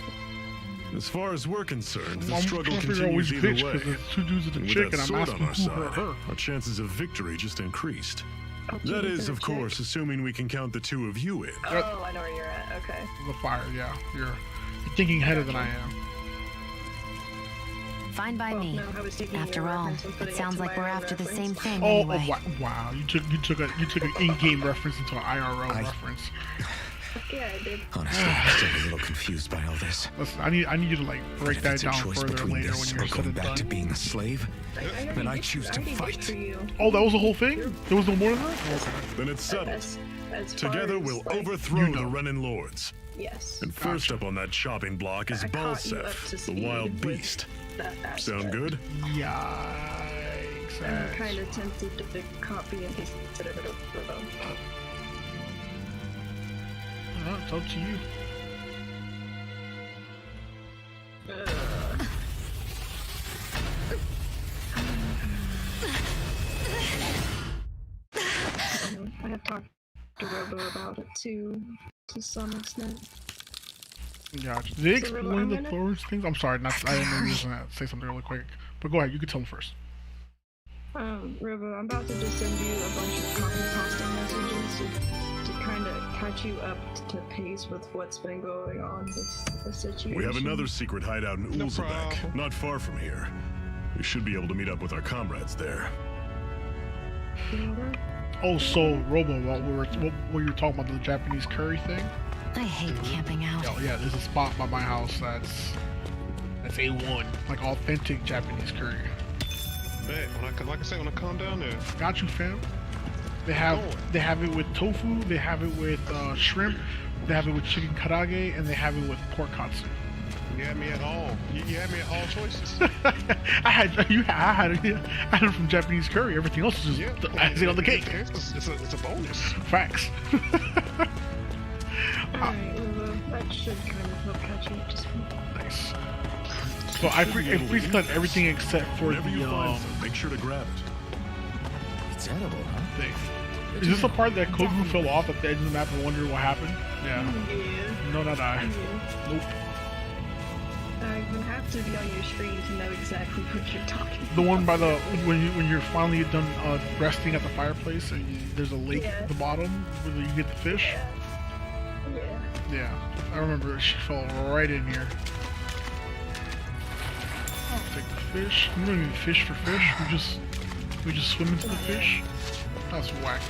As far as we're concerned, the I'm struggle trying to figure out which continues either bitch, way. because there's 2 dudes with a And chick, with and that I'm sword asking on our who hurt side, her. our chances of victory just increased. Oh, That dude, is, it's a of chick. course, assuming we can count the 2 of you in. Oh, I know where you're at. Okay. The fire, yeah. You're thinking ahead than I am. Fine by Oh, me. no, I was taking After your all, reference and putting it it sounds to like my we're own after the reference. same thing Oh, anyway. wow! You took an in-game reference into an IRL reference. Yeah, I did. Honestly, I'm still a little confused by all this. Listen, I need you to like But break if that it's a down choice further between later this when or you're said going and back done. to being a slave, then I choose to fight. Oh, that was the whole thing? There was no more than that? Okay. Then it's settled. As far Together as, we'll like, overthrow you know. the Renan lords. Yes. And first up on that chopping block is I caught you up Balsef, to the speed wild with beast. that Sound aspect. good? Yikes. I'm kind of tempted to copy and paste it over. It's up to you. I have talked to Robo about it too, to some extent. Gotcha. Did they So, Robo, explain I'm the gonna- Thor's things? I'm sorry, I didn't know you was gonna say something really quick. But go ahead, you can tell them first. Robo, I'm about to just send you a bunch of copy pasting messages. to kind of catch you up to pace with what's been going on with the situation. We have another secret hideout in No Ulzebek, problem. not far from here. We should be able to meet up with our comrades there. Oh, so Robo, what you were talking about the Japanese curry thing? I hate camping out. Oh yeah, there's a spot by my house that's A1, like authentic Japanese curry. Bet. Like I said, when I come down there. Got you, fam. They have it with tofu, they have it with shrimp, they have it with chicken karage, and they have it with pork katsu. You had me at all. You had me at all choices. I had it from Japanese curry. Everything else is just icing on the cake. It's a bonus. Facts. Alright, well, that should kind of help catch you up to speed. Nice. So I freeze cut everything except for Whenever you the find some, make sure to grab it. It's edible, huh? thing. Is this the part that Kogu fell off at the edge of the map and wondered what happened? Yeah. Yeah. No, not I. Yeah. Nope. You have to be on your screen to know exactly what you're talking about. The one by the when you're finally done resting at the fireplace and there's a lake at the bottom where you get the fish. Yeah. Yeah, I remember she fell right in here. I'll take the fish. We don't even fish for fish. We just swim into the fish. That's whack.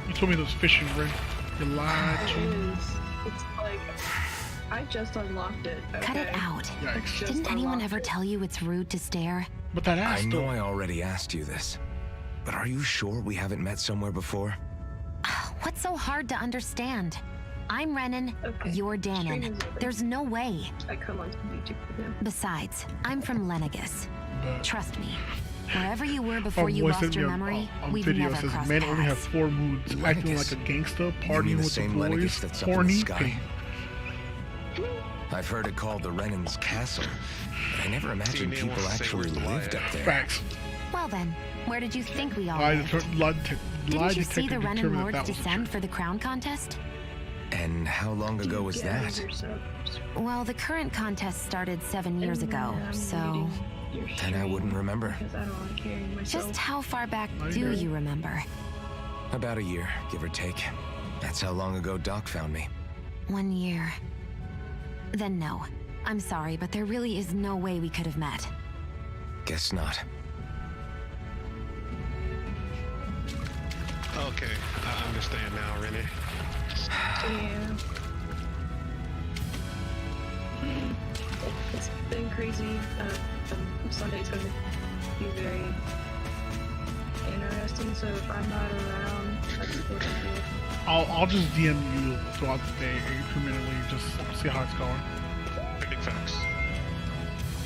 You told me there was fish in red. You lied It to me. is. It's like I just unlocked it. Okay? Cut it out. Yikes. Just Didn't anyone unlocked ever it. tell you it's rude to stare? But that ass I know though. I already asked you this, but are you sure we haven't met somewhere before? What's so hard to understand? I'm Renan, Okay. you're Stream Danon. is open. There's no way. I come onto YouTube for them. Besides, I'm from Lenegus. But Trust me. Wherever you were before our you boy lost sent me your a- memory, on we've video never says crossed men only have paths. 4 moods: acting like Lenegus. a gangsta, You mean partying the with the same boys, Lenegus that's up in the horny, sky? pain. I've heard it called the Renan's Castle, but I never imagined Tina people wants to say actually where's the lived lie up there. Facts. Well then, where did you think we all Lie, lived? lie Didn't you see detector the Renan determined that Lords that was the descend truth. for the crown contest? And how long ago was Get that? yourself. Well, the current contest started 7 years And ago, I'm so... reading your Then I wouldn't stream remember. Because I don't want to carry myself. Just how far back I do know. you remember? About a year, give or take. That's how long ago Doc found me. 1 year. Then no. I'm sorry, but there really is no way we could have met. Guess not. Okay, I understand now, Rennie. Yeah. It's been crazy. Sunday's gonna be very interesting, so if I'm not around, that's what I'm doing. I'll just DM you throughout the day intermittently, just see how it's going. Big facts.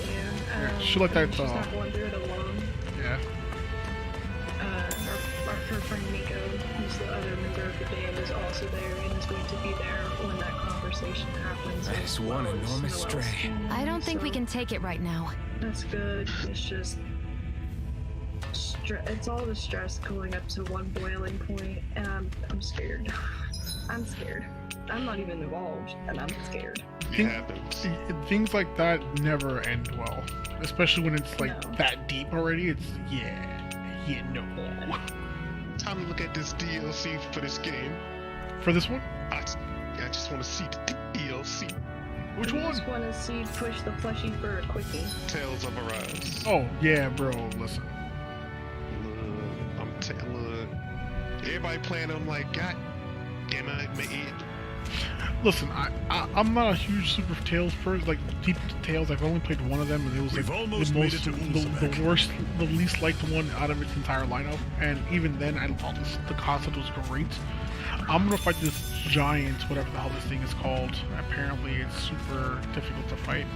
Yeah. shit like that, She's not going through it alone. Yeah. Her friend Nico, who's the other member of the band, is also there and is going to be there when that conversation happens. That is one as well as enormous Noel's stray. team, I don't think we so can take it right now. That's good. It's just it's all the stress going up to one boiling point, and I'm scared. I'm scared. I'm not even involved, and I'm scared. It happens. Things like that never end well, especially when it's like No. that deep already. It's no. Time to look at this DLC for this game. For this one, I just want to see the DLC. which I one? just want to see push the fleshy for a quickie. Tales of Arise. Oh yeah, bro. Listen, Look, everybody playing. I'm like, God damn it, man. listen. I'm not a huge Super Tales person. Like Deep Tales, I've only played one of them, and it was We've like almost the made most, it to Ulzebek. the worst, the least liked one out of its entire lineup. And even then, I thought the concept was great. I'm gonna fight this giant, whatever the hell this thing is called. Apparently, it's super difficult to fight.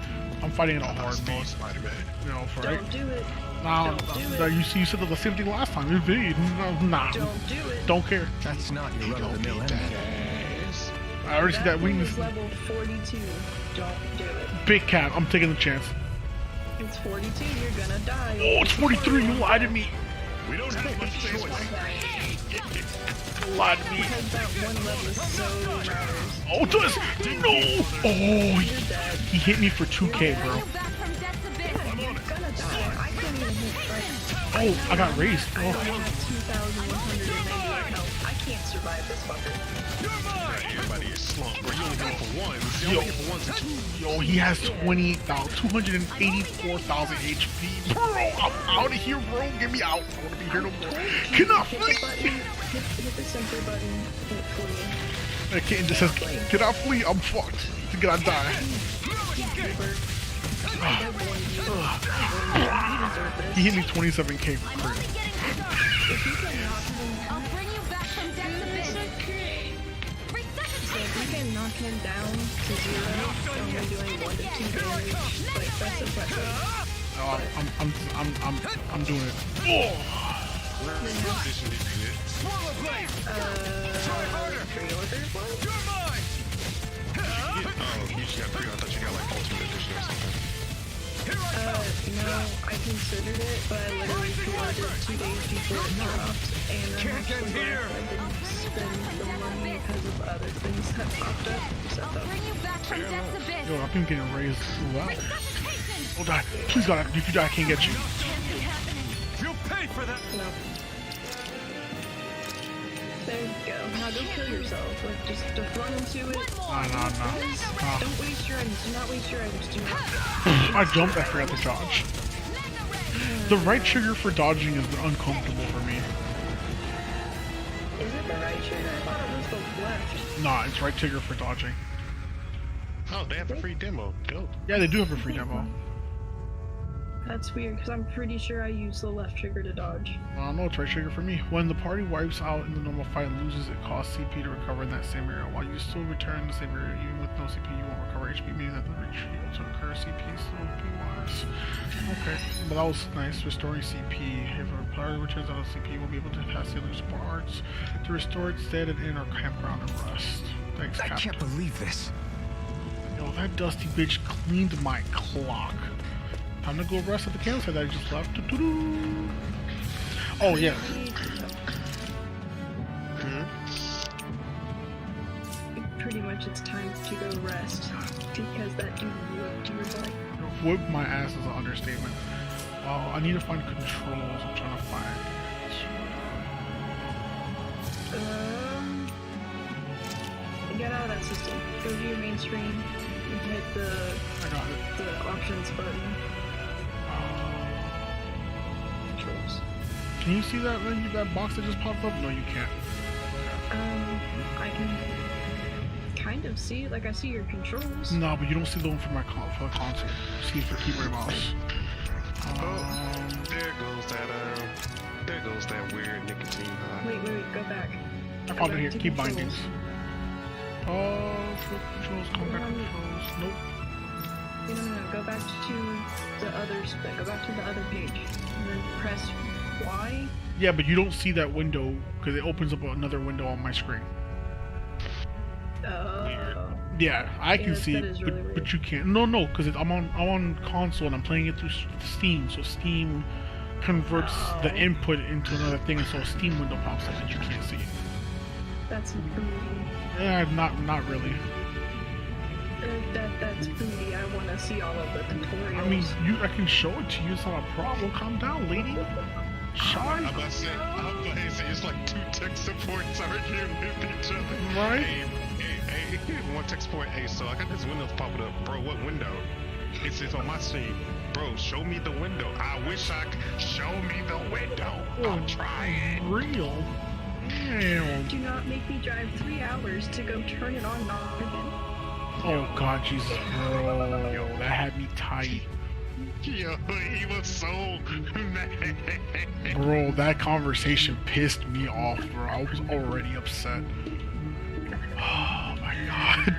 I'm fighting it on hard mode. Spider-Man. You know, for right. Don't do it. No, Don't do no, it. you said the same thing last time. Invade. No, nah, Don't do it. don't care. That's not your run-of-the-mill enemy. Ass. I already see that thing weakness. is level 42. Don't do it. Big cat. I'm taking the chance. It's 42. You're gonna die. Oh, it's 43. You lied to me. We don't have much choice. You lied to me. Because that one level so matters. Oh, it does. No. Oh, You're dead. he hit me for 2K, bro. You're gonna die. I can't even hit right. Oh, I got raised. I don't Oh, have 2,198 health. I can't survive this fucker. Everybody is slumped, bro. You only go for ones. You only go for ones and twos. Yo, he has 284,000 HP. Bro, I'm out of here, bro. Get me out. I don't want to be here no more. Can I Hit the flee? button. Hit the center button. Hit flee. I can't just says, can I flee? I'm fucked. I think I die. He hit me 27k for crit. I'll bring you back from death abyss. So if you can knock him down to 0, only doing 1 to 2 damage, like that's impressive. Oh, I'm doing it. Oh. Position is good. Pre-order one? Oh, you just got 3. I thought you got like ultimate edition or something. No, I considered it, but I literally pre-ordered it 2 days before it dropped, and I'm actually glad I didn't spend the money because of other things that popped up. So Bring you back from death's abyss. Yo, I've been getting raised well. Oh, die. Please, God, if you die, I can't get you. You'll pay for that. no. There you go. Now go kill yourself. Like, just run into it. Nah. Don't waste your items. Do not waste your items. Do not. I jumped, I forgot to dodge. The right trigger for dodging is uncomfortable for me. Is it the right trigger? I thought it was the left. Nah, it's right trigger for dodging. Oh, they have a free demo. Go. Yeah, they do have a free demo. That's weird, because I'm pretty sure I used the left trigger to dodge. I don't know, it's right trigger for me. When the party wipes out in the normal fight and loses, it costs CP to recover in that same area. While you still return in the same area, even with no CP, you won't recover HP, meaning that the retreat to incur CP, so be wise. Okay, but that was nice, restoring CP. If a party returns out of CP, we'll be able to pass the other support arts to restore its dead and in our campground and rest. Thanks, I Captain. can't believe this. Yo, that dusty bitch cleaned my clock. Time to go rest at the campsite that I just left. Doo-doo-doo. Oh, yeah. Pretty much it's time to go rest, because that dude whipped your butt. Whip my ass is an understatement. I need to find controls. I'm trying to find. Get out of that system. Go to your main screen and hit I got it. the options button. Controls. Can you see that menu, that box that just popped up? No, you can't. I can kind of see, like I see your controls. No, but you don't see the one for my for the console. See for keyboard and mouse. There goes that weird nicotine high. Wait, go back. I found it back here. to Key controls. bindings. Flip controls, combat controls. Nope. No. Go back to the other go back to the other page, and then press Y. Yeah, but you don't see that window because it opens up another window on my screen. Yeah, I can Yeah, see that it, is really weird. but you can't. No, because I'm on console and I'm playing it through Steam. So Steam converts the input into another thing, and so a Steam window pops up that you can't see. That's booty. Yeah, not really. That's booty. I want to see all of the tutorials. I mean, I can show it to you. It's not a problem. Calm down, lady. Shy. I'm about to say, it's like 2 tech supports arguing with each other. Right? Hey, one tech support. Hey, so I got this window popping up. Bro, what window? It's on my screen. Bro, show me the window. I wish I could. Show me the window. I'm trying. Real. Damn. Do not make me drive 3 hours to go turn it on and off again. Oh God, Jesus, bro. Yo, that had me tight. Yo, he was so mad. Bro, that conversation pissed me off, bro. I was already upset. Oh my God.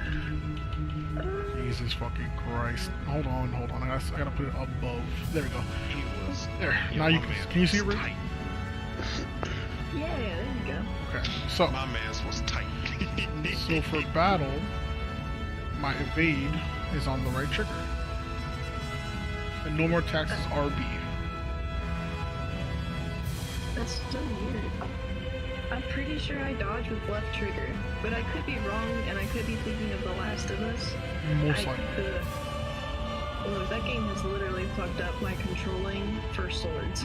Jesus fucking Christ. Hold on. I gotta put it above. There we go. He was. There. Now you can you see it, Rick? Yeah, there you go. Okay. So My man's was tight. so for battle, my evade is on the right trigger. And no more attacks is RB. That's so weird. I'm pretty sure I dodge with left trigger, but I could be wrong, and I could be thinking of The Last of Us. Most I likely. could. Well, that game has literally fucked up my controlling for swords.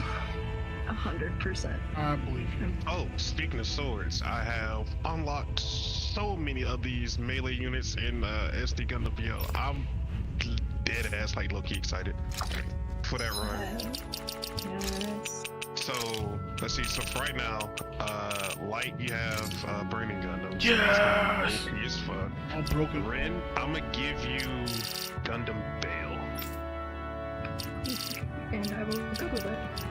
100%. I believe you. Oh, speaking of swords, I have unlocked so many of these melee units in SD Gundam VO. I'm dead ass like low-key excited for that run. Yes. So let's see. So for right now, Light, you have Burning Gundam. So Yes! that's gonna be OP as fuck. I'm broken. Ren, I'm gonna give you Gundam Bale. And I will Google that.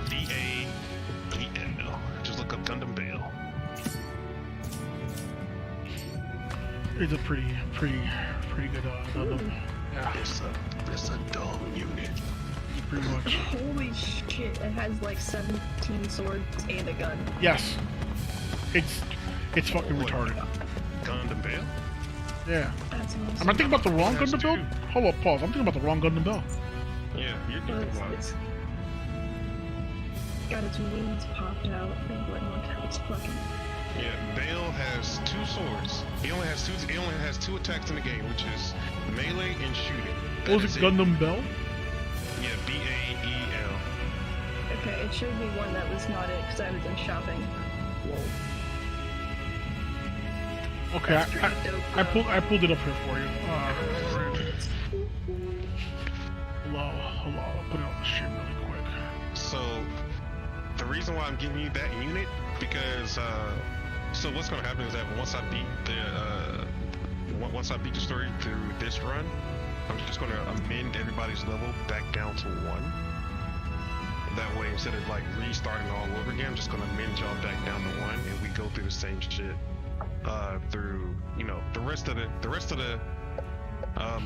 B-A-E-L. Just look up Gundam Bale. It's a pretty good Gundam. Yeah, It's a dumb unit. pretty much. Holy shit, it has like 17 swords and a gun. Yes. It's fucking What? retarded. Gundam Bale? Yeah. That's awesome. Am I thinking about the wrong Has Gundam build? two. Hold up, pause. I'm thinking about the wrong Gundam build. Yeah, you're Well, thinking about it. it's got its wings popped out and whatnot. It's fucking. Yeah, Bale has 2 swords. He only has two attacks in the game, which is melee and shooting. That What was is it, Gundam Bell? Yeah, B-A-E-L. Okay, it showed me one that was not it because I was in shopping. Whoa. Okay, That's pretty dope, I pulled it up here for you. Hello. I'll put it on the stream really quick. So, the reason why I'm giving you that unit, because, so what's gonna happen is that once I beat the story through this run, I'm just gonna amend everybody's level back down to 1. That way, instead of like restarting all over again, I'm just gonna amend y'all back down to 1, and we go through the same shit, through, you know, the rest of the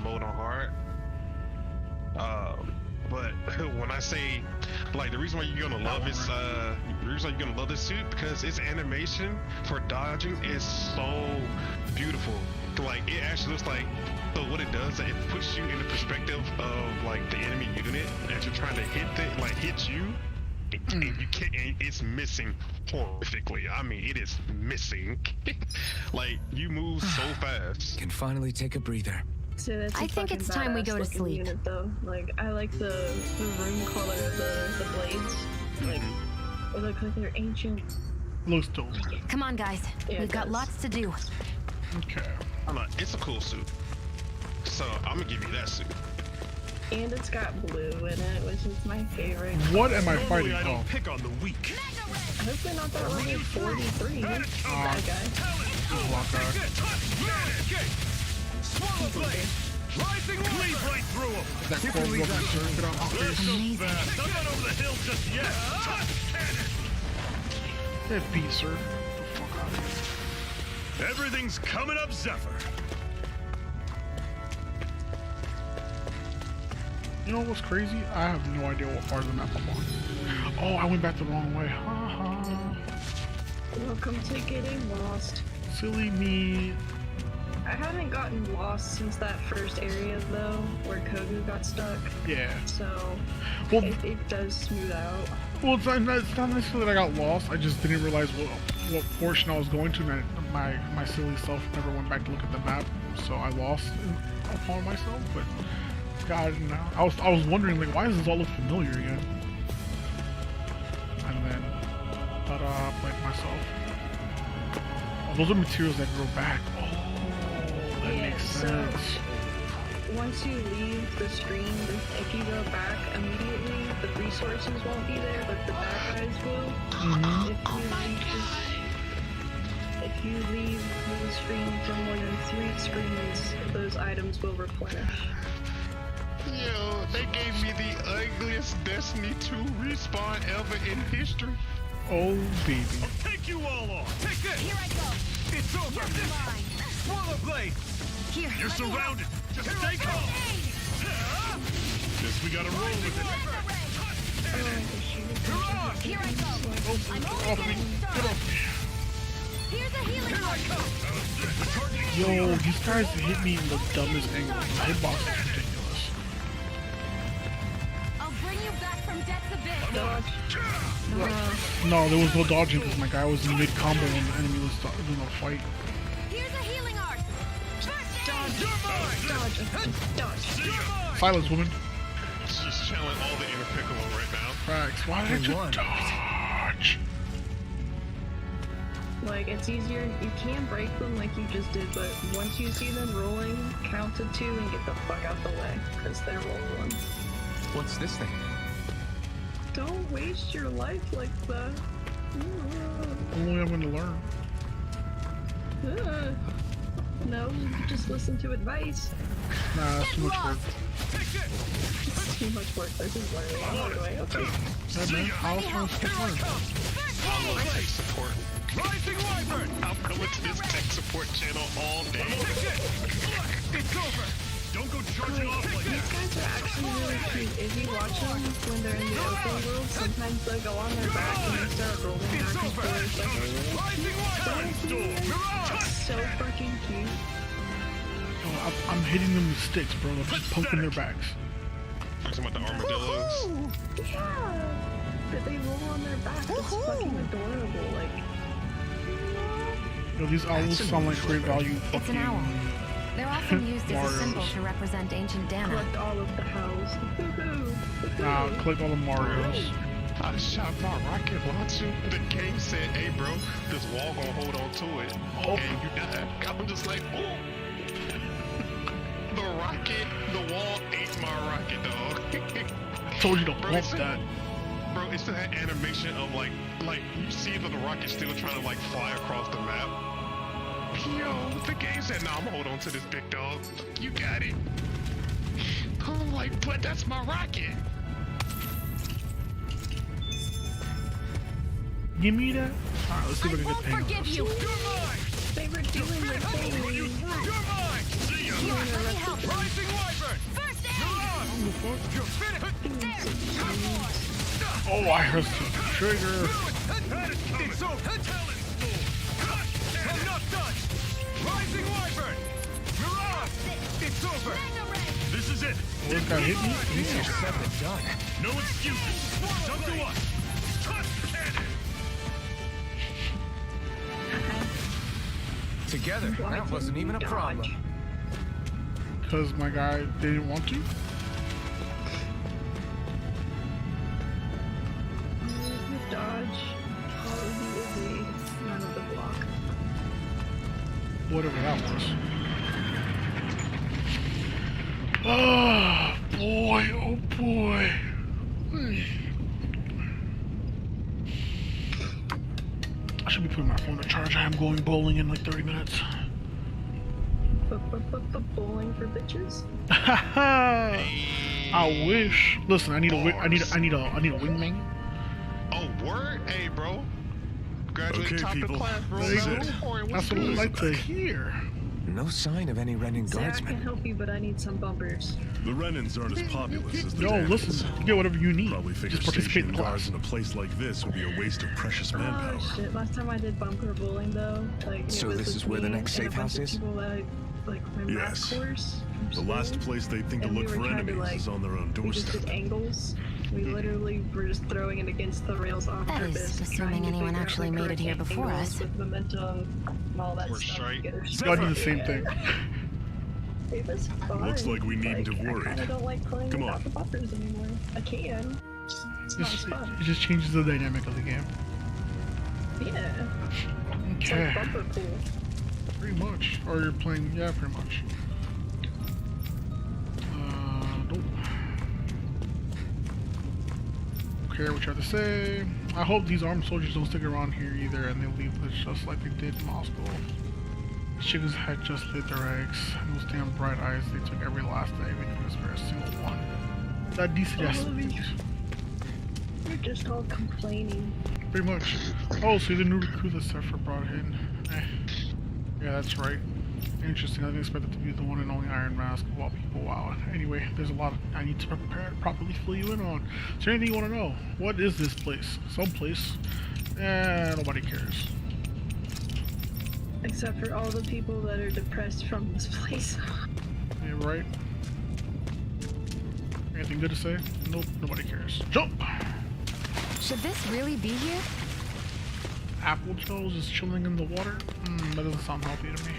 mode on hard. But when I say, like, the reason why you're gonna love this, suit, because its animation for dodging is so beautiful. Like, it actually looks like, so what it does, it puts you in the perspective of like the enemy unit as you're trying to hit you, and you can't. And it's missing horrifically. I mean, it is missing. Like, you move so fast. Can finally take a breather. So that's a I think fucking it's time we badass go to looking sleep. Unit, though. Like, I like the room color of the blades. Like, they look like they're ancient. Looks dope. Come on, guys. Yeah, We've it got does. lots to do. Okay. It's a cool suit. So I'm gonna give you that suit. And it's got blue in it, which is my favorite. What am I fighting? Oh, Pick on the weak. Hopefully not that one. 43. Bad guy. Hawkeye. Swallow blade. Rising cleave right through him. That cold look is get on my face. Amazing. I'm not over the hill just yet. Touch cannon. That beat, sir. Get the fuck out of here. Everything's coming up, Zephyr. You know what's crazy? I have no idea what part of the map I'm on. Oh, I went back the wrong way. Ha ha. Welcome to getting lost. Silly me. I haven't gotten lost since that first area, though, where Kogu got stuck. Yeah. So, Well, it does smooth out. well, it's not necessarily that I got lost. I just didn't realize what portion I was going to, and my silly self never went back to look at the map, so I lost upon myself. But God, no. I was wondering, like, why does this all look familiar again? And then, like myself. Oh, those are materials that grow back. Oh, that Yeah, makes so- sense. Once you leave the stream, if you go back immediately, the resources won't be there, but the bad guys will. Mhm. If you leave the stream for more than 3 screens, those items will replenish. Yo, they gave me the ugliest Destiny 2 respawn ever in history. Oh, baby. Take you all on. Take this. Here I go. It's over. You're mine. Swallow blade. Here. You're let me help. surrounded. Just stay calm. Guess we gotta roll with it. You're on. Here I go. I'm Get almost off me. getting Get started. off me. Here's a healing heart. Yo, these guys hit me in the dumbest angle. The hitbox is ridiculous. I'll bring you back from death's abyss. No, there was no dodging because my guy was in mid combo when the enemy was doing a fight. Here's a healing art. Dodge. Silence, woman. She's channeling all the inner Piccolo right now. Facts. Why did you dodge? Like, it's easier, you can break them like you just did, but once you see them rolling, count to 2 and get the fuck out the way, because they're rolling. What's this thing? Don't waste your life like that. Only I'm gonna learn. No, just listen to advice. Nah, that's too much work. It's too much work. This is learning. Anyway, okay. Yeah, man. I was trying to skip learn. I love tech support. Rising Wyvern! I'm coming to this tech support channel all day. It's over! Don't go charging off like These guys are actually really cute. If you watch them when they're in the open world, sometimes they'll go on their back and they start rolling back and forth. Like, so fucking cute. Oh, I'm hitting them with sticks, bro. I'm just poking their backs. Talking about the armadillos. Yeah! But they roll on their back. It's fucking adorable. Like, Yo, these owls sound like great value It's an fucking... owl. They're often used as a Marios. symbol to represent ancient Dana. collect all of the howls. Click all the Marios. I shot my rocket launcher. The game said, hey bro, this wall gonna hold on to it. Oh. And you died. I'm just like, oh. The wall ate my rocket, dog. Told you to Bro, bump it's that. Bro, it's that animation of like you see that the rocket's still trying to like fly across the map. Yo, the game said, nah, I'm gonna hold on to this big dog. You got it. I'm like, but that's my rocket. Give me that. Alright, let's see if I can get the hang of this. you. They were doing the thing. You're mine! See ya! Let me help. Rising Wyvern! First aid! You're finished! Oh, I heard some trigger. It's over! I'm not done! Rising Wyvern! You're off! It's over! This is it! Oh, this guy hit me? Easier said than done. No excuses! Jump to us! Touch cannon! Together, that wasn't even a problem. Because my guy didn't want to? Dodge. Probably evade. None of the block. Whatever that was. Oh boy, oh boy. I should be putting my phone to charge. I am going bowling in like 30 minutes. Bowling for bitches? I wish. Listen, I need a wingman. Oh, word? Hey, bro. Graduate Okay, top of people. class, bro. There you This is go. it. That's what I like to hear. No sign of any Renin Sarah can guardsmen. help you, but I need some bumpers. The Renans aren't as populous as the Yo, Danas. listen, you get whatever you need. Probably figure Just participate in stationing the guards class. in a place like this would be a waste of precious manpower. Oh shit, last time I did bumper bowling though, like So it was this with is where the me next and a safe bunch house of is? people that I, like my math Yes. course The from last school, place they think to and look we for were trying to, enemies like, is on their own we just doorstep. did angles. We literally were just throwing it against the rails on That is purpose. assuming trying to anyone figure out actually the made it correct here before angles us. with momentum and all that Or stuff. straight. to get her Y'all do the same yeah. thing. It was fun. Looks like we needn't have I worried. kinda don't like playing Come without on. the buffers anymore. I can. It's not as fun. It just changes the dynamic of the game. Yeah. It's Okay, like bumper pool. pretty much. Or you're playing, yeah, pretty much. Nope. Don't care what you have to say. I hope these armed soldiers don't stick around here either and they leave us just like they did in Moscow. These chickens had just laid their eggs, and those damn bright eyes, they took every last egg we could spare a single one. That decent ass. We're just all complaining. Pretty much. Oh, so the new recruit that Sephiroth brought in. Yeah, that's right. Interesting. I didn't expect it to be the one and only Iron Mask of all people. Wow. Anyway, there's a lot I need to properly fill you in on. Is there anything you want to know? What is this place? Some place. Nobody cares. Except for all the people that are depressed from this place. Yeah, right? Anything good to say? Nope, nobody cares. Jump! Should this really be here? Apple Joe's is chilling in the water? That doesn't sound healthy to me.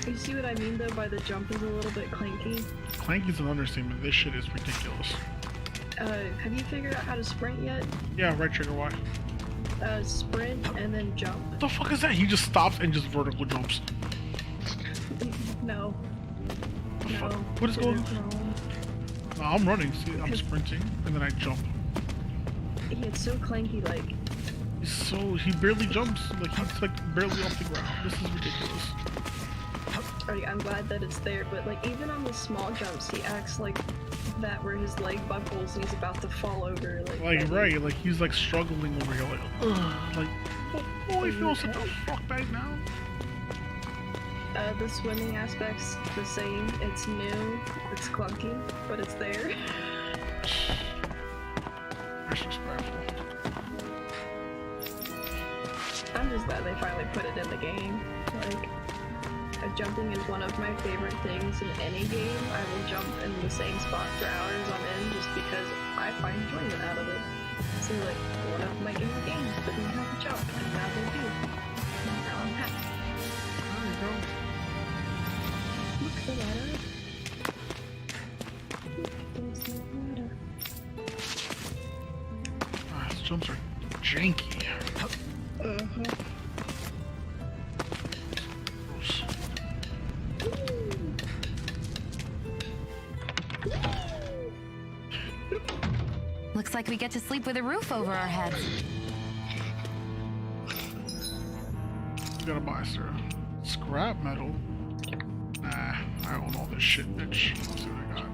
You see what I mean though by the jump is a little bit clanky? Clanky's an understatement. This shit is ridiculous. Have you figured out how to sprint yet? Yeah, right trigger, why? Sprint and then jump. What the fuck is that? He just stops and just vertical jumps. No. No. What is going on? No. No, I'm running. See, I'm sprinting and then I jump. It's so clanky, like. He barely jumps. Like he's like barely off the ground. This is ridiculous. Alright, I'm glad that it's there, but like even on the small jumps, he acts like that where his leg buckles and he's about to fall over. Like right, like he's like struggling over here, like ugh, like oh, I feel such a fuckbag now. The swimming aspect's the same. It's new, it's clunky, but it's there. Disrespectful. I'm just glad they finally put it in the game. Like, jumping is one of my favorite things in any game. I will jump in the same spot for hours on end just because I find enjoyment out of it. So like, one of my favorite games didn't have to jump, and now they do. And now I'm happy. There we go. Look the ladder. There's the ladder. His jumps are janky. Looks like we get to sleep with a roof over our heads. We gotta buy scrap metal. Nah, I own all this shit, bitch. Let's see what I got.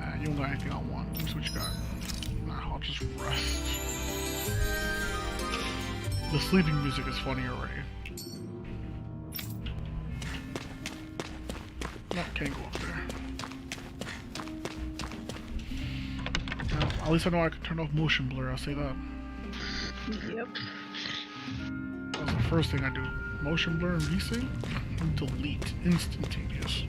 Nah, you don't got anything I want. Let me see what you got. Nah, I'll just rest. The sleeping music is funny already. No, can't go up there. At least I know I can turn off motion blur, I'll say that. Yep. That was the first thing I do. Motion blur and VSync, and delete. Instantaneous.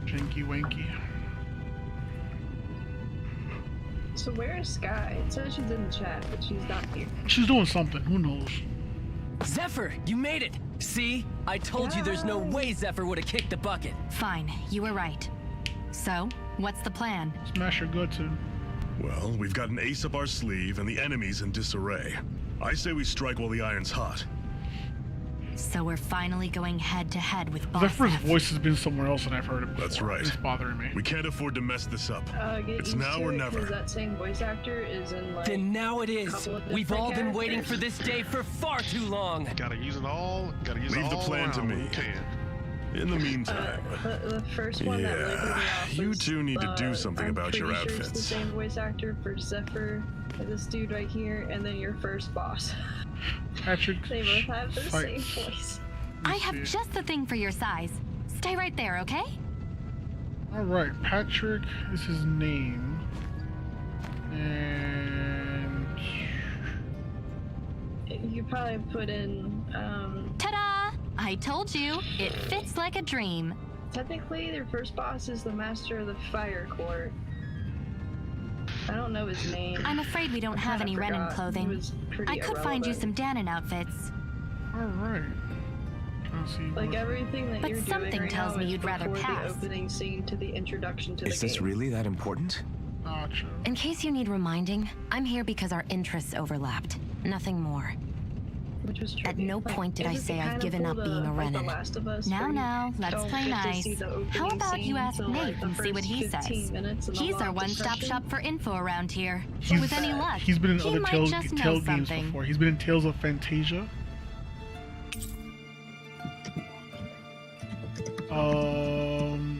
Janky wanky. So where is Sky? It says she's in the chat, but she's not here. She's doing something, who knows? Zephyr, you made it! See? I told you there's no way Zephyr would have kicked the bucket. Fine, you were right. So, what's the plan? Smash your guts in. Well, we've got an ace up our sleeve and the enemy's in disarray. I say we strike while the iron's hot. So we're finally going head to head with Boss Zephyr's F. voice has been somewhere else and I've heard it before. That's right. It's bothering me. We can't afford to mess this up. Get It's used now to or it, never. 'cause that same voice actor is in like. Then now it is. couple of We've different all been waiting for characters. this day for far too long. Gotta use it all. Gotta use Leave it the all plan to around when me. you can. In the meantime, The first one that really put me yeah, off you was, two need to do something I'm about your pretty sure It's the outfits. same voice actor for Zephyr, this dude right here, and then your first boss. Patrick. They both have the same Fights. voice. I have just the thing for your size. Stay right there, okay? Alright, Patrick is his name. And You could probably put in, Ta-da! I told you, it fits like a dream. technically their first boss is the Master of the Fire Court. I don't know his name. I'm afraid we don't have kinda any Renin forgot. He clothing. was pretty I could find you irrelevant. some Danon outfits. alright. Trying to see Like what- everything that But you're doing something right tells now me is you'd rather before pass. the opening scene to the introduction to the Is game. this really that important? Gotcha. In case you need reminding, I'm here because our interests overlapped. Nothing more. Which was At tricky. no Like, point did it I was say I'd kind of given up pulled being a like The Renin. Last of Us, Now, where you now, let's don't play get to nice. see the How opening about you scene ask till, like, Nate the and see what first he 15 says? minutes and He's unlock our the one-stop session. shop for info around here. He's- With any luck, He's been in he other might Tales just know games something. before. He's been in Tales of Fantasia.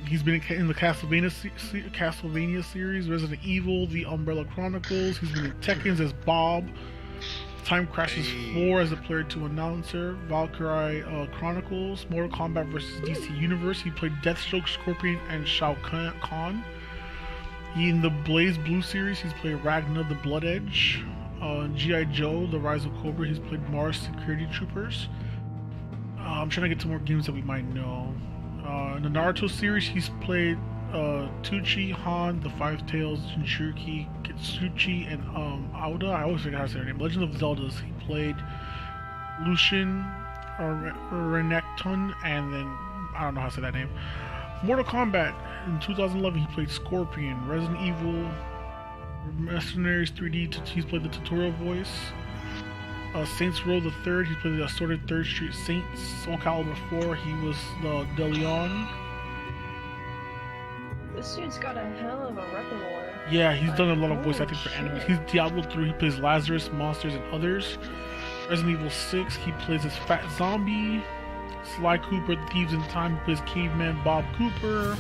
He's been in the Castlevania series, Resident Evil, The Umbrella Chronicles. He's been in Tekken's as Bob, Time Crashes 4 as a Player 2 announcer, Valkyrie Chronicles, Mortal Kombat vs. DC Universe. He played Deathstroke, Scorpion, and Shao Kahn. In the Blaze Blue series, he's played Ragnar the Blood Edge. G.I. Joe, The Rise of Cobra, he's played Mars Security Troopers. I'm trying to get to more games that we might know. In the Naruto series, he's played Tucci, Han, the Five Tails, Jinchuriki, Kitsuchi, and Aoda. I always forget how to say her name. Legend of Zeldas, he played Lucian, Renekton, and then I don't know how to say that name. Mortal Kombat, in 2011, he played Scorpion. Resident Evil, Mercenaries 3D, he's played the tutorial voice. Saints Row the Third, he played the Assorted Third Street Saints. Soul Calibur 4, he was the De Leon. This dude's got a hell of a repertoire. Yeah, he's done a lot of voice acting for anime. He's Diablo 3, he plays Lazarus, Monsters, and others. Resident Evil 6, he plays as Fat Zombie. Sly Cooper, Thieves in Time, he plays Caveman Bob Cooper.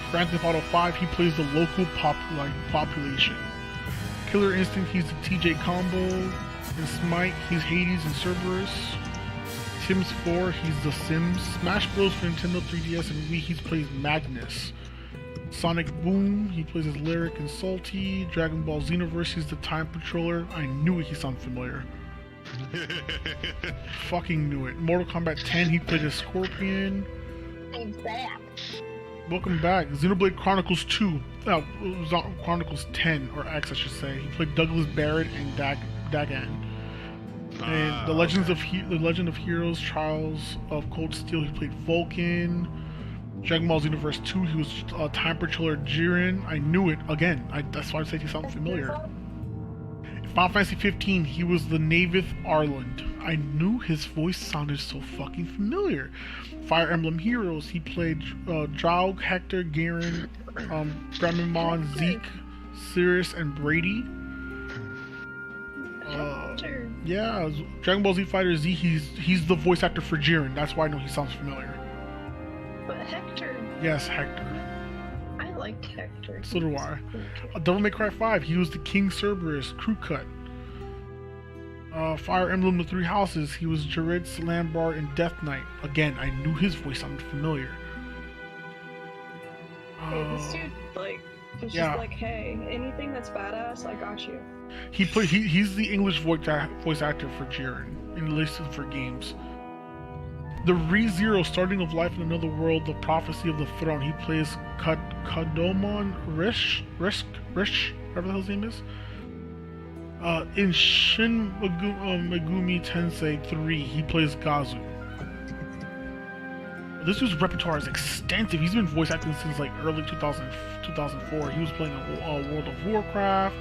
Grand Theft Auto 5, he plays the local population. Killer Instinct, he's the TJ Combo. In Smite, he's Hades and Cerberus. Sims 4, he's the Sims. Smash Bros. For Nintendo 3DS and Wii, he plays Magnus. Sonic Boom, he plays as Lyric and Salty. Dragon Ball Xenoverse, he's the Time Patroller. I knew it, he sounded familiar. Fucking knew it. Mortal Kombat 10, he played as Scorpion. He's back. Welcome back. Xenoblade Chronicles 2. Chronicles 10, or X I should say. He played Douglas Barrett and Dagan. And the Legend of Heroes, Trials of Cold Steel, he played Vulcan. Dragon Ball Xenoverse 2, he was Time Patroller Jiren. I knew it. Again, that's why I said he sounded familiar. In Final Fantasy 15, he was the Navith Arland. I knew his voice sounded so fucking familiar. Fire Emblem Heroes, he played Draug, Hector, Garen, Greymon, Zeke, Sirius, and Brady. Yeah, Dragon Ball Z Fighter Z, he's the voice actor for Jiren. That's why I know he sounds familiar. But Hector. Yes, Hector. I like Hector. So do I. Devil May Cry 5, he was the King Cerberus, Crew Cut. Fire Emblem The Three Houses, he was Jared Slambar in Death Knight. Again, I knew his voice sounded familiar. This dude, like, was just like, hey, anything that's badass, I got you. He's the English voice actor for Jiren, and listed for games. The ReZero, Starting of Life in Another World, The Prophecy of the Throne, he plays Kadomon Rish, whatever the hell his name is. In Shin Megumi Tensei 3, he plays Gazu. This dude's repertoire is extensive. He's been voice acting since like early 2004. He was playing World of Warcraft.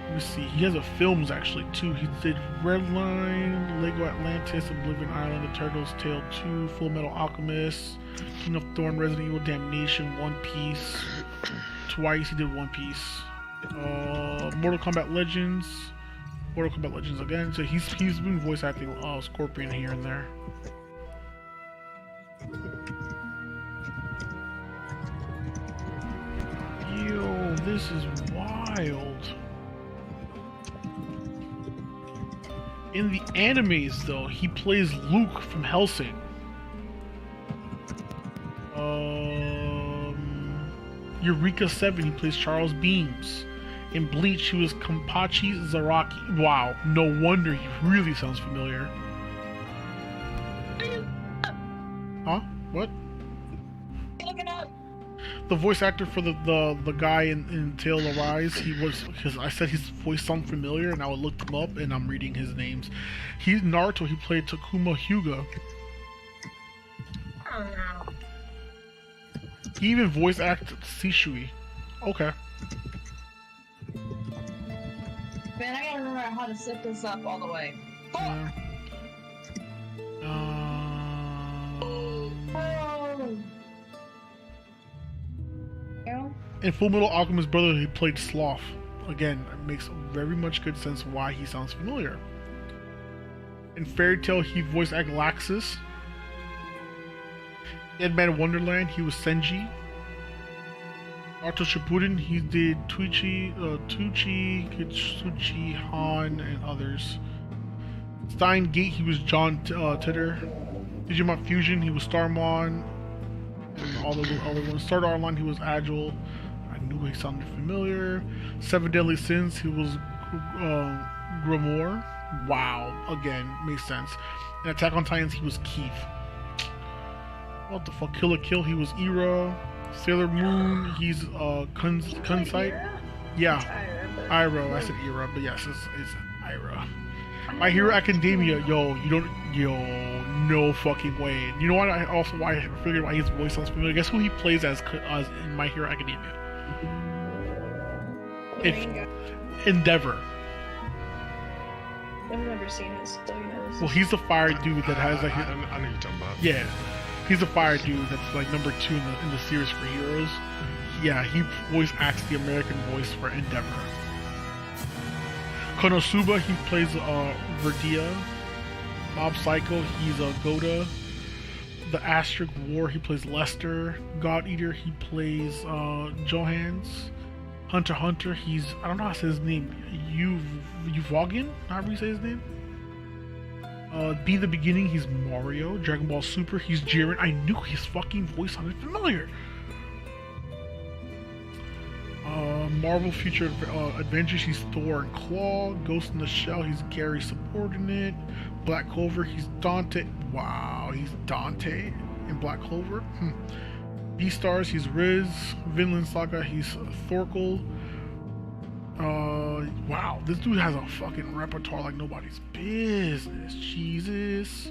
Let me see. He has a films actually too. He did Redline, Lego Atlantis, Oblivion Island, The Turtles Tale 2, Full Metal Alchemist, King of Thorn, Resident Evil, Damnation, One Piece. Twice he did One Piece. Mortal Kombat Legends again. So he's been voice acting Scorpion here and there. Yo, this is wild. In the animes, though, he plays Luke from Hellsing. Eureka 7, he plays Charles Beams. In Bleach, he was Kampachi Zaraki. Wow, no wonder he really sounds familiar. Huh? What? Look it up. The voice actor for the guy in Tale of Arise, because I said his voice sounded familiar, and I looked him up, and I'm reading his names. He's Naruto. He played Takuma Hyuga. Oh no. He even voice acted Shishui. Okay. Man, I gotta remember how to set this up all the way. Yeah. In Full Metal Alchemist Brother, he played Sloth. Again, it makes very much good sense why he sounds familiar. In Fairy Tail, he voiced acted Laxus. In Man Wonderland, he was Senji. Naruto Shippuden, he did Tucci, Kitsuchi, Han, and others. Stein Gate, he was John Titter. Digimon Fusion, he was Starmon. And all the other ones. Sword Art Online, he was Agile. I knew he sounded familiar. Seven Deadly Sins, he was Grimoire. Wow. Again, makes sense. In Attack on Titans, he was Keith. What the fuck? Killer Kill, he was Ira. Sailor Moon, he's Kunsight. Yeah. Ira. I said Ira, but yes, it's Ira. My Hero Academia, yo, no fucking way. You know what? Why I figured why his voice sounds familiar. Guess who he plays as in My Hero Academia? Endeavor. I've never seen it, so you know. Well, he's the fire dude that has like. I know you're talking about. Yeah, he's the fire dude that's like number 2 in the series for Heroes. Yeah, he voice acts the American voice for Endeavor. Konosuba, he plays Verdia. Mob Psycho, he's Goda. The Astric War, he plays Lester. God Eater, he plays Johans. Hunter x Hunter, he's, I don't know how to say his name. Uvogin? However you say his name. Be the Beginning, he's Mario. Dragon Ball Super, he's Jiren. I knew his fucking voice sounded familiar. Marvel Future Adventures, he's Thor and Claw. Ghost in the Shell, he's Gary Subordinate. Black Clover, he's Dante. Wow, he's Dante in Black Clover. Beastars, he's Riz. Vinland Saga, he's Thorkel. Wow, this dude has a fucking repertoire like nobody's business. Jesus.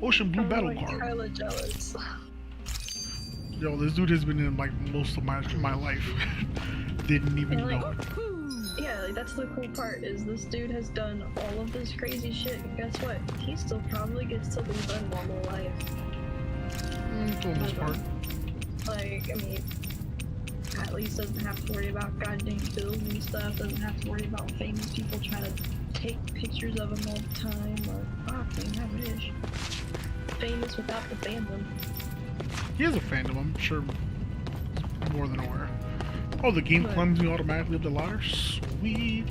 Ocean Blue Battle Card. Kinda jealous. Yo, this dude has been in like most of my life. Didn't even know it. Yeah, like that's the cool part is this dude has done all of this crazy shit, and guess what? He still probably gets to live a normal life. For the most part. Like, I mean, at least doesn't have to worry about goddamn bills and stuff, doesn't have to worry about famous people trying to take pictures of him all the time, or, I wish. Famous without the fandom. He has a fandom, I'm sure more than aware. Oh, the game climbs me automatically up the ladder? Sweet.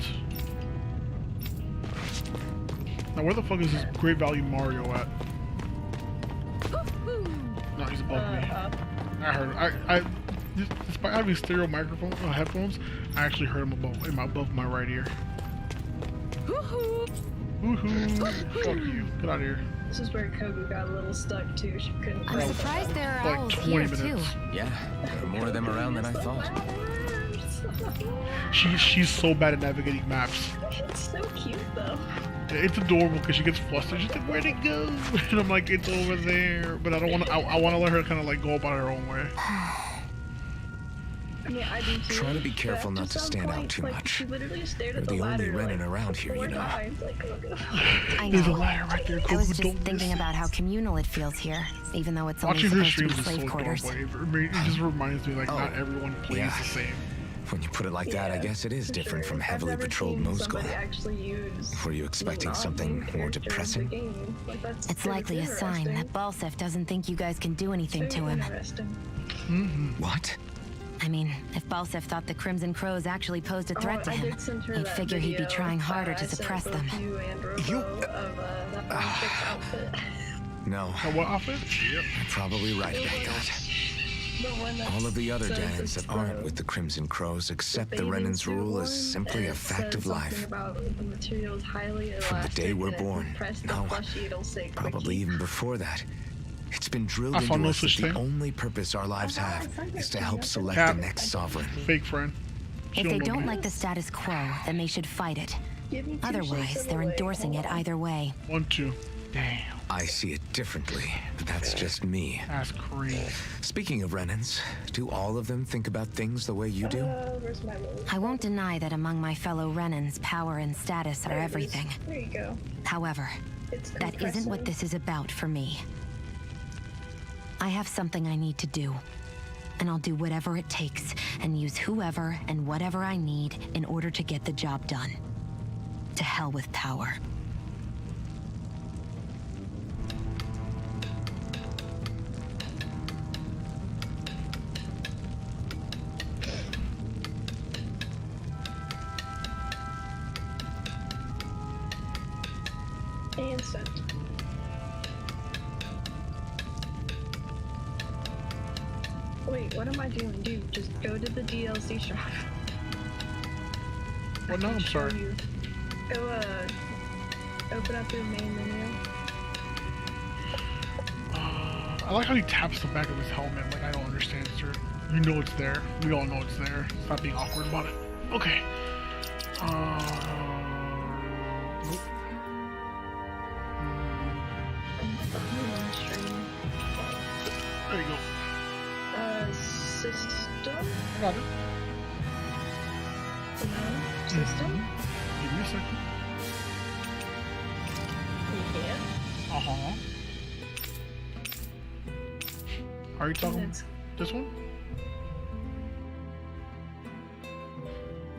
Now where the fuck is this Great Value Mario at? No, he's above me. I heard him. Despite having stereo microphone headphones, I actually heard him above my right ear. Woohoo! Woohoo! Fuck you. Get out of here. This is where Kogu got a little stuck too. She couldn't. I'm surprised there are owls here too. Yeah, there are more of them around than I thought. She's so bad at navigating maps. It's so cute though. It's adorable because she gets flustered. She's like, "Where'd it go?" And I'm like, "It's over there." But I don't want to. I want to let her kind of like go about her own way. Yeah, I do too. Try to be careful not to stand out too much. She literally stared You're at the only ladder, Renin around here, you know. I There's a know. ladder right there. I was Kogu, just don't thinking miss. about how communal it feels here, even though it's only Watching her supposed to be streams is so slave quarters. adorable. It just reminds me like not everyone plays yeah. the same. When you put it like that, I guess it is different from heavily patrolled Mosgul. Were you expecting something more depressing? It's likely a sign that Balsef doesn't think you guys can do anything to him. What? I mean, if Balsef thought the Crimson Crows actually posed a threat to him, you'd figure he'd be trying harder to suppress them. No. What outfit? You're probably right about that. All of the other Dads that aren't with the Crimson Crows accept the Renin's rule as simply a fact of life. From the day we're born, no, probably even before that. It's been drilled into us that the only purpose our lives have is to help select the next sovereign. Fake friend. If they don't like the status quo, then they should fight it. Otherwise, they're endorsing it either way. 1, 2. Damn. I see it differently, but that's just me. That's crazy. Speaking of Renins, do all of them think about things the way you do? I won't deny that among my fellow Renins, power and status are everything. There you go. However, that isn't what this is about for me. I have something I need to do, and I'll do whatever it takes and use whoever and whatever I need in order to get the job done. To hell with power. And sent. Wait, what am I doing? Dude, just go to the DLC shop. Well, no, I'm sorry. Go, Open up your main menu. I like how he taps the back of his helmet. Like, I don't understand, sir. You know it's there. We all know it's there. Stop being awkward about it. Okay. Nope. There you go. System? I got it. No? System? Give me a second. Yeah. Uh-huh. Are you talking this one?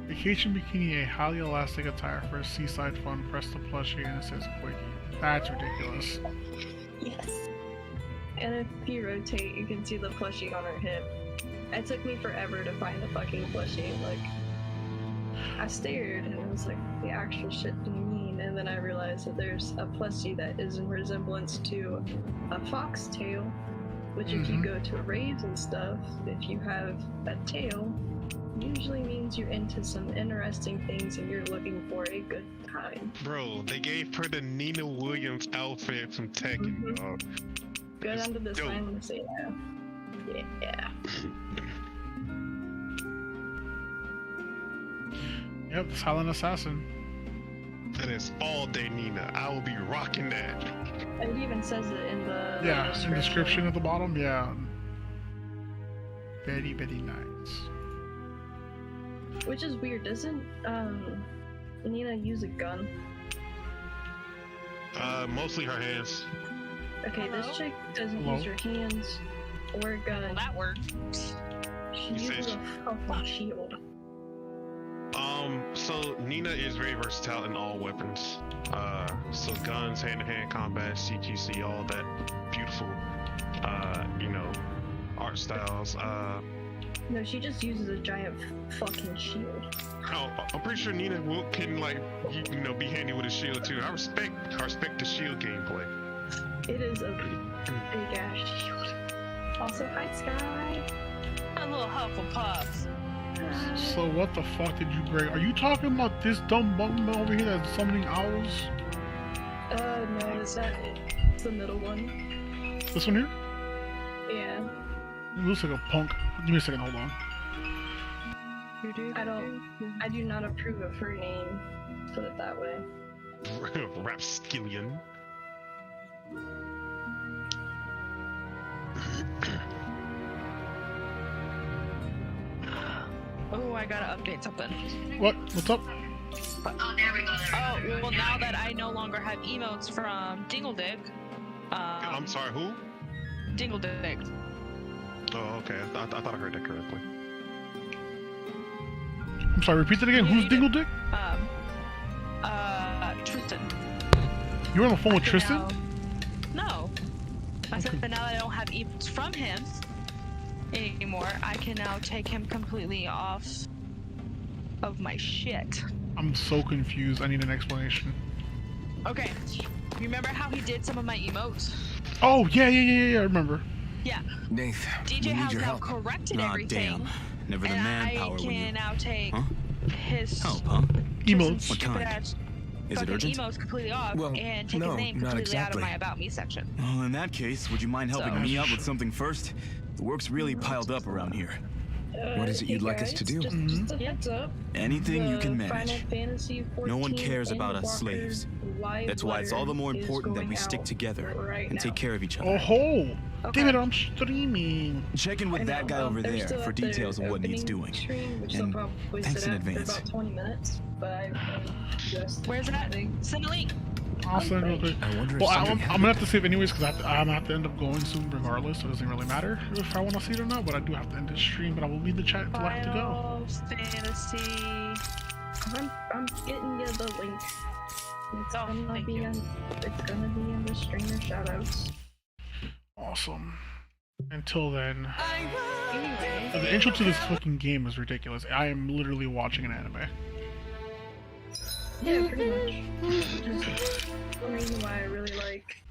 Vacation bikini, a highly elastic attire for a seaside fun. Press the plushie and it says quickie. That's ridiculous. Yes. And if you rotate, you can see the plushie on her hip. It took me forever to find the fucking plushie. Like, I stared and it was like, the actual shit do you mean? And then I realized that there's a plushie that is in resemblance to a foxtail, which if you go to raves and stuff, if you have a tail, usually means you're into some interesting things and you're looking for a good time. Bro, they gave her the Nina Williams outfit from Tekken, dog. Good under the sign and say yeah. Yeah. Yep, the Silent Assassin. That is all day Nina. I will be rocking that. It even says it in the description at the bottom. Yeah. Very, very nice. Which is weird, doesn't Nina use a gun? Mostly her hands. Okay, this chick doesn't use her hands or a gun. Well, that works. She uses a fucking shield. So Nina is very versatile in all weapons. So guns, hand-to-hand combat, CGC, all that beautiful, art styles. No, she just uses a giant fucking shield. Oh, I'm pretty sure Nina can be handy with a shield too. I respect the shield gameplay. It is a big ass shield. Also, hi Sky. A little Hufflepuff. So what the fuck did you break? Are you talking about this dumb bum over here that's summoning owls? No, it's not. It's the middle one. This one here? Yeah. It looks like a punk. Give me a second, hold on. I do not approve of her name. Put it that way. Rapskillion. Oh, I gotta update something. What? What's up? Oh, well, now that I no longer have emotes from Dingledick. I'm sorry, who? Dingledick. Oh, okay. I thought I heard that correctly. I'm sorry, repeat that again. Who's Dingledick? Tristan. You're on the phone with Tristan? No. I said that now that I don't have emotes from him anymore, I can now take him completely off of my shit. I'm so confused. I need an explanation. Okay. You remember how he did some of my emotes? Oh, yeah, I remember. Yeah. Nath, DJ has now corrected everything. Damn. Never the manpower I when you... can now take his help, huh? Emotes. What kind? Is it urgent? Emotes completely off and take no, his name not completely out of exactly. my About Me section. Well, in that case, would you mind helping me out with something first? The work's really piled up around here. What is it you'd like us to do? Just a heads up. Anything you can The manage. Final Fantasy 14 No one cares about us Endwalker slaves. live That's why it's all the more letter important that is we going stick out together right and now. take care of each other. Oh ho! Okay. Damn it, I'm streaming. Check in with that guy over They're there still for at their details of what needs opening doing. Stream, which And they'll probably thanks sit in at for advance. about 20 minutes, but I just Where's it at? Send a link. I'll send it real quick. I wonder if Well, something I'm gonna have to save anyways because I'm gonna have to end up going soon regardless, so it doesn't really matter if I want to see it or not. But I do have to end this stream, but I will leave the chat until I have to go. Final Fantasy. I'm getting you the link. It's Oh, gonna thank be you. it's gonna be in the streamer shoutouts. Awesome. Until then, Anyway, the intro to this fucking game is ridiculous. I am literally watching an anime. yeah, pretty much. Just one reason why I really like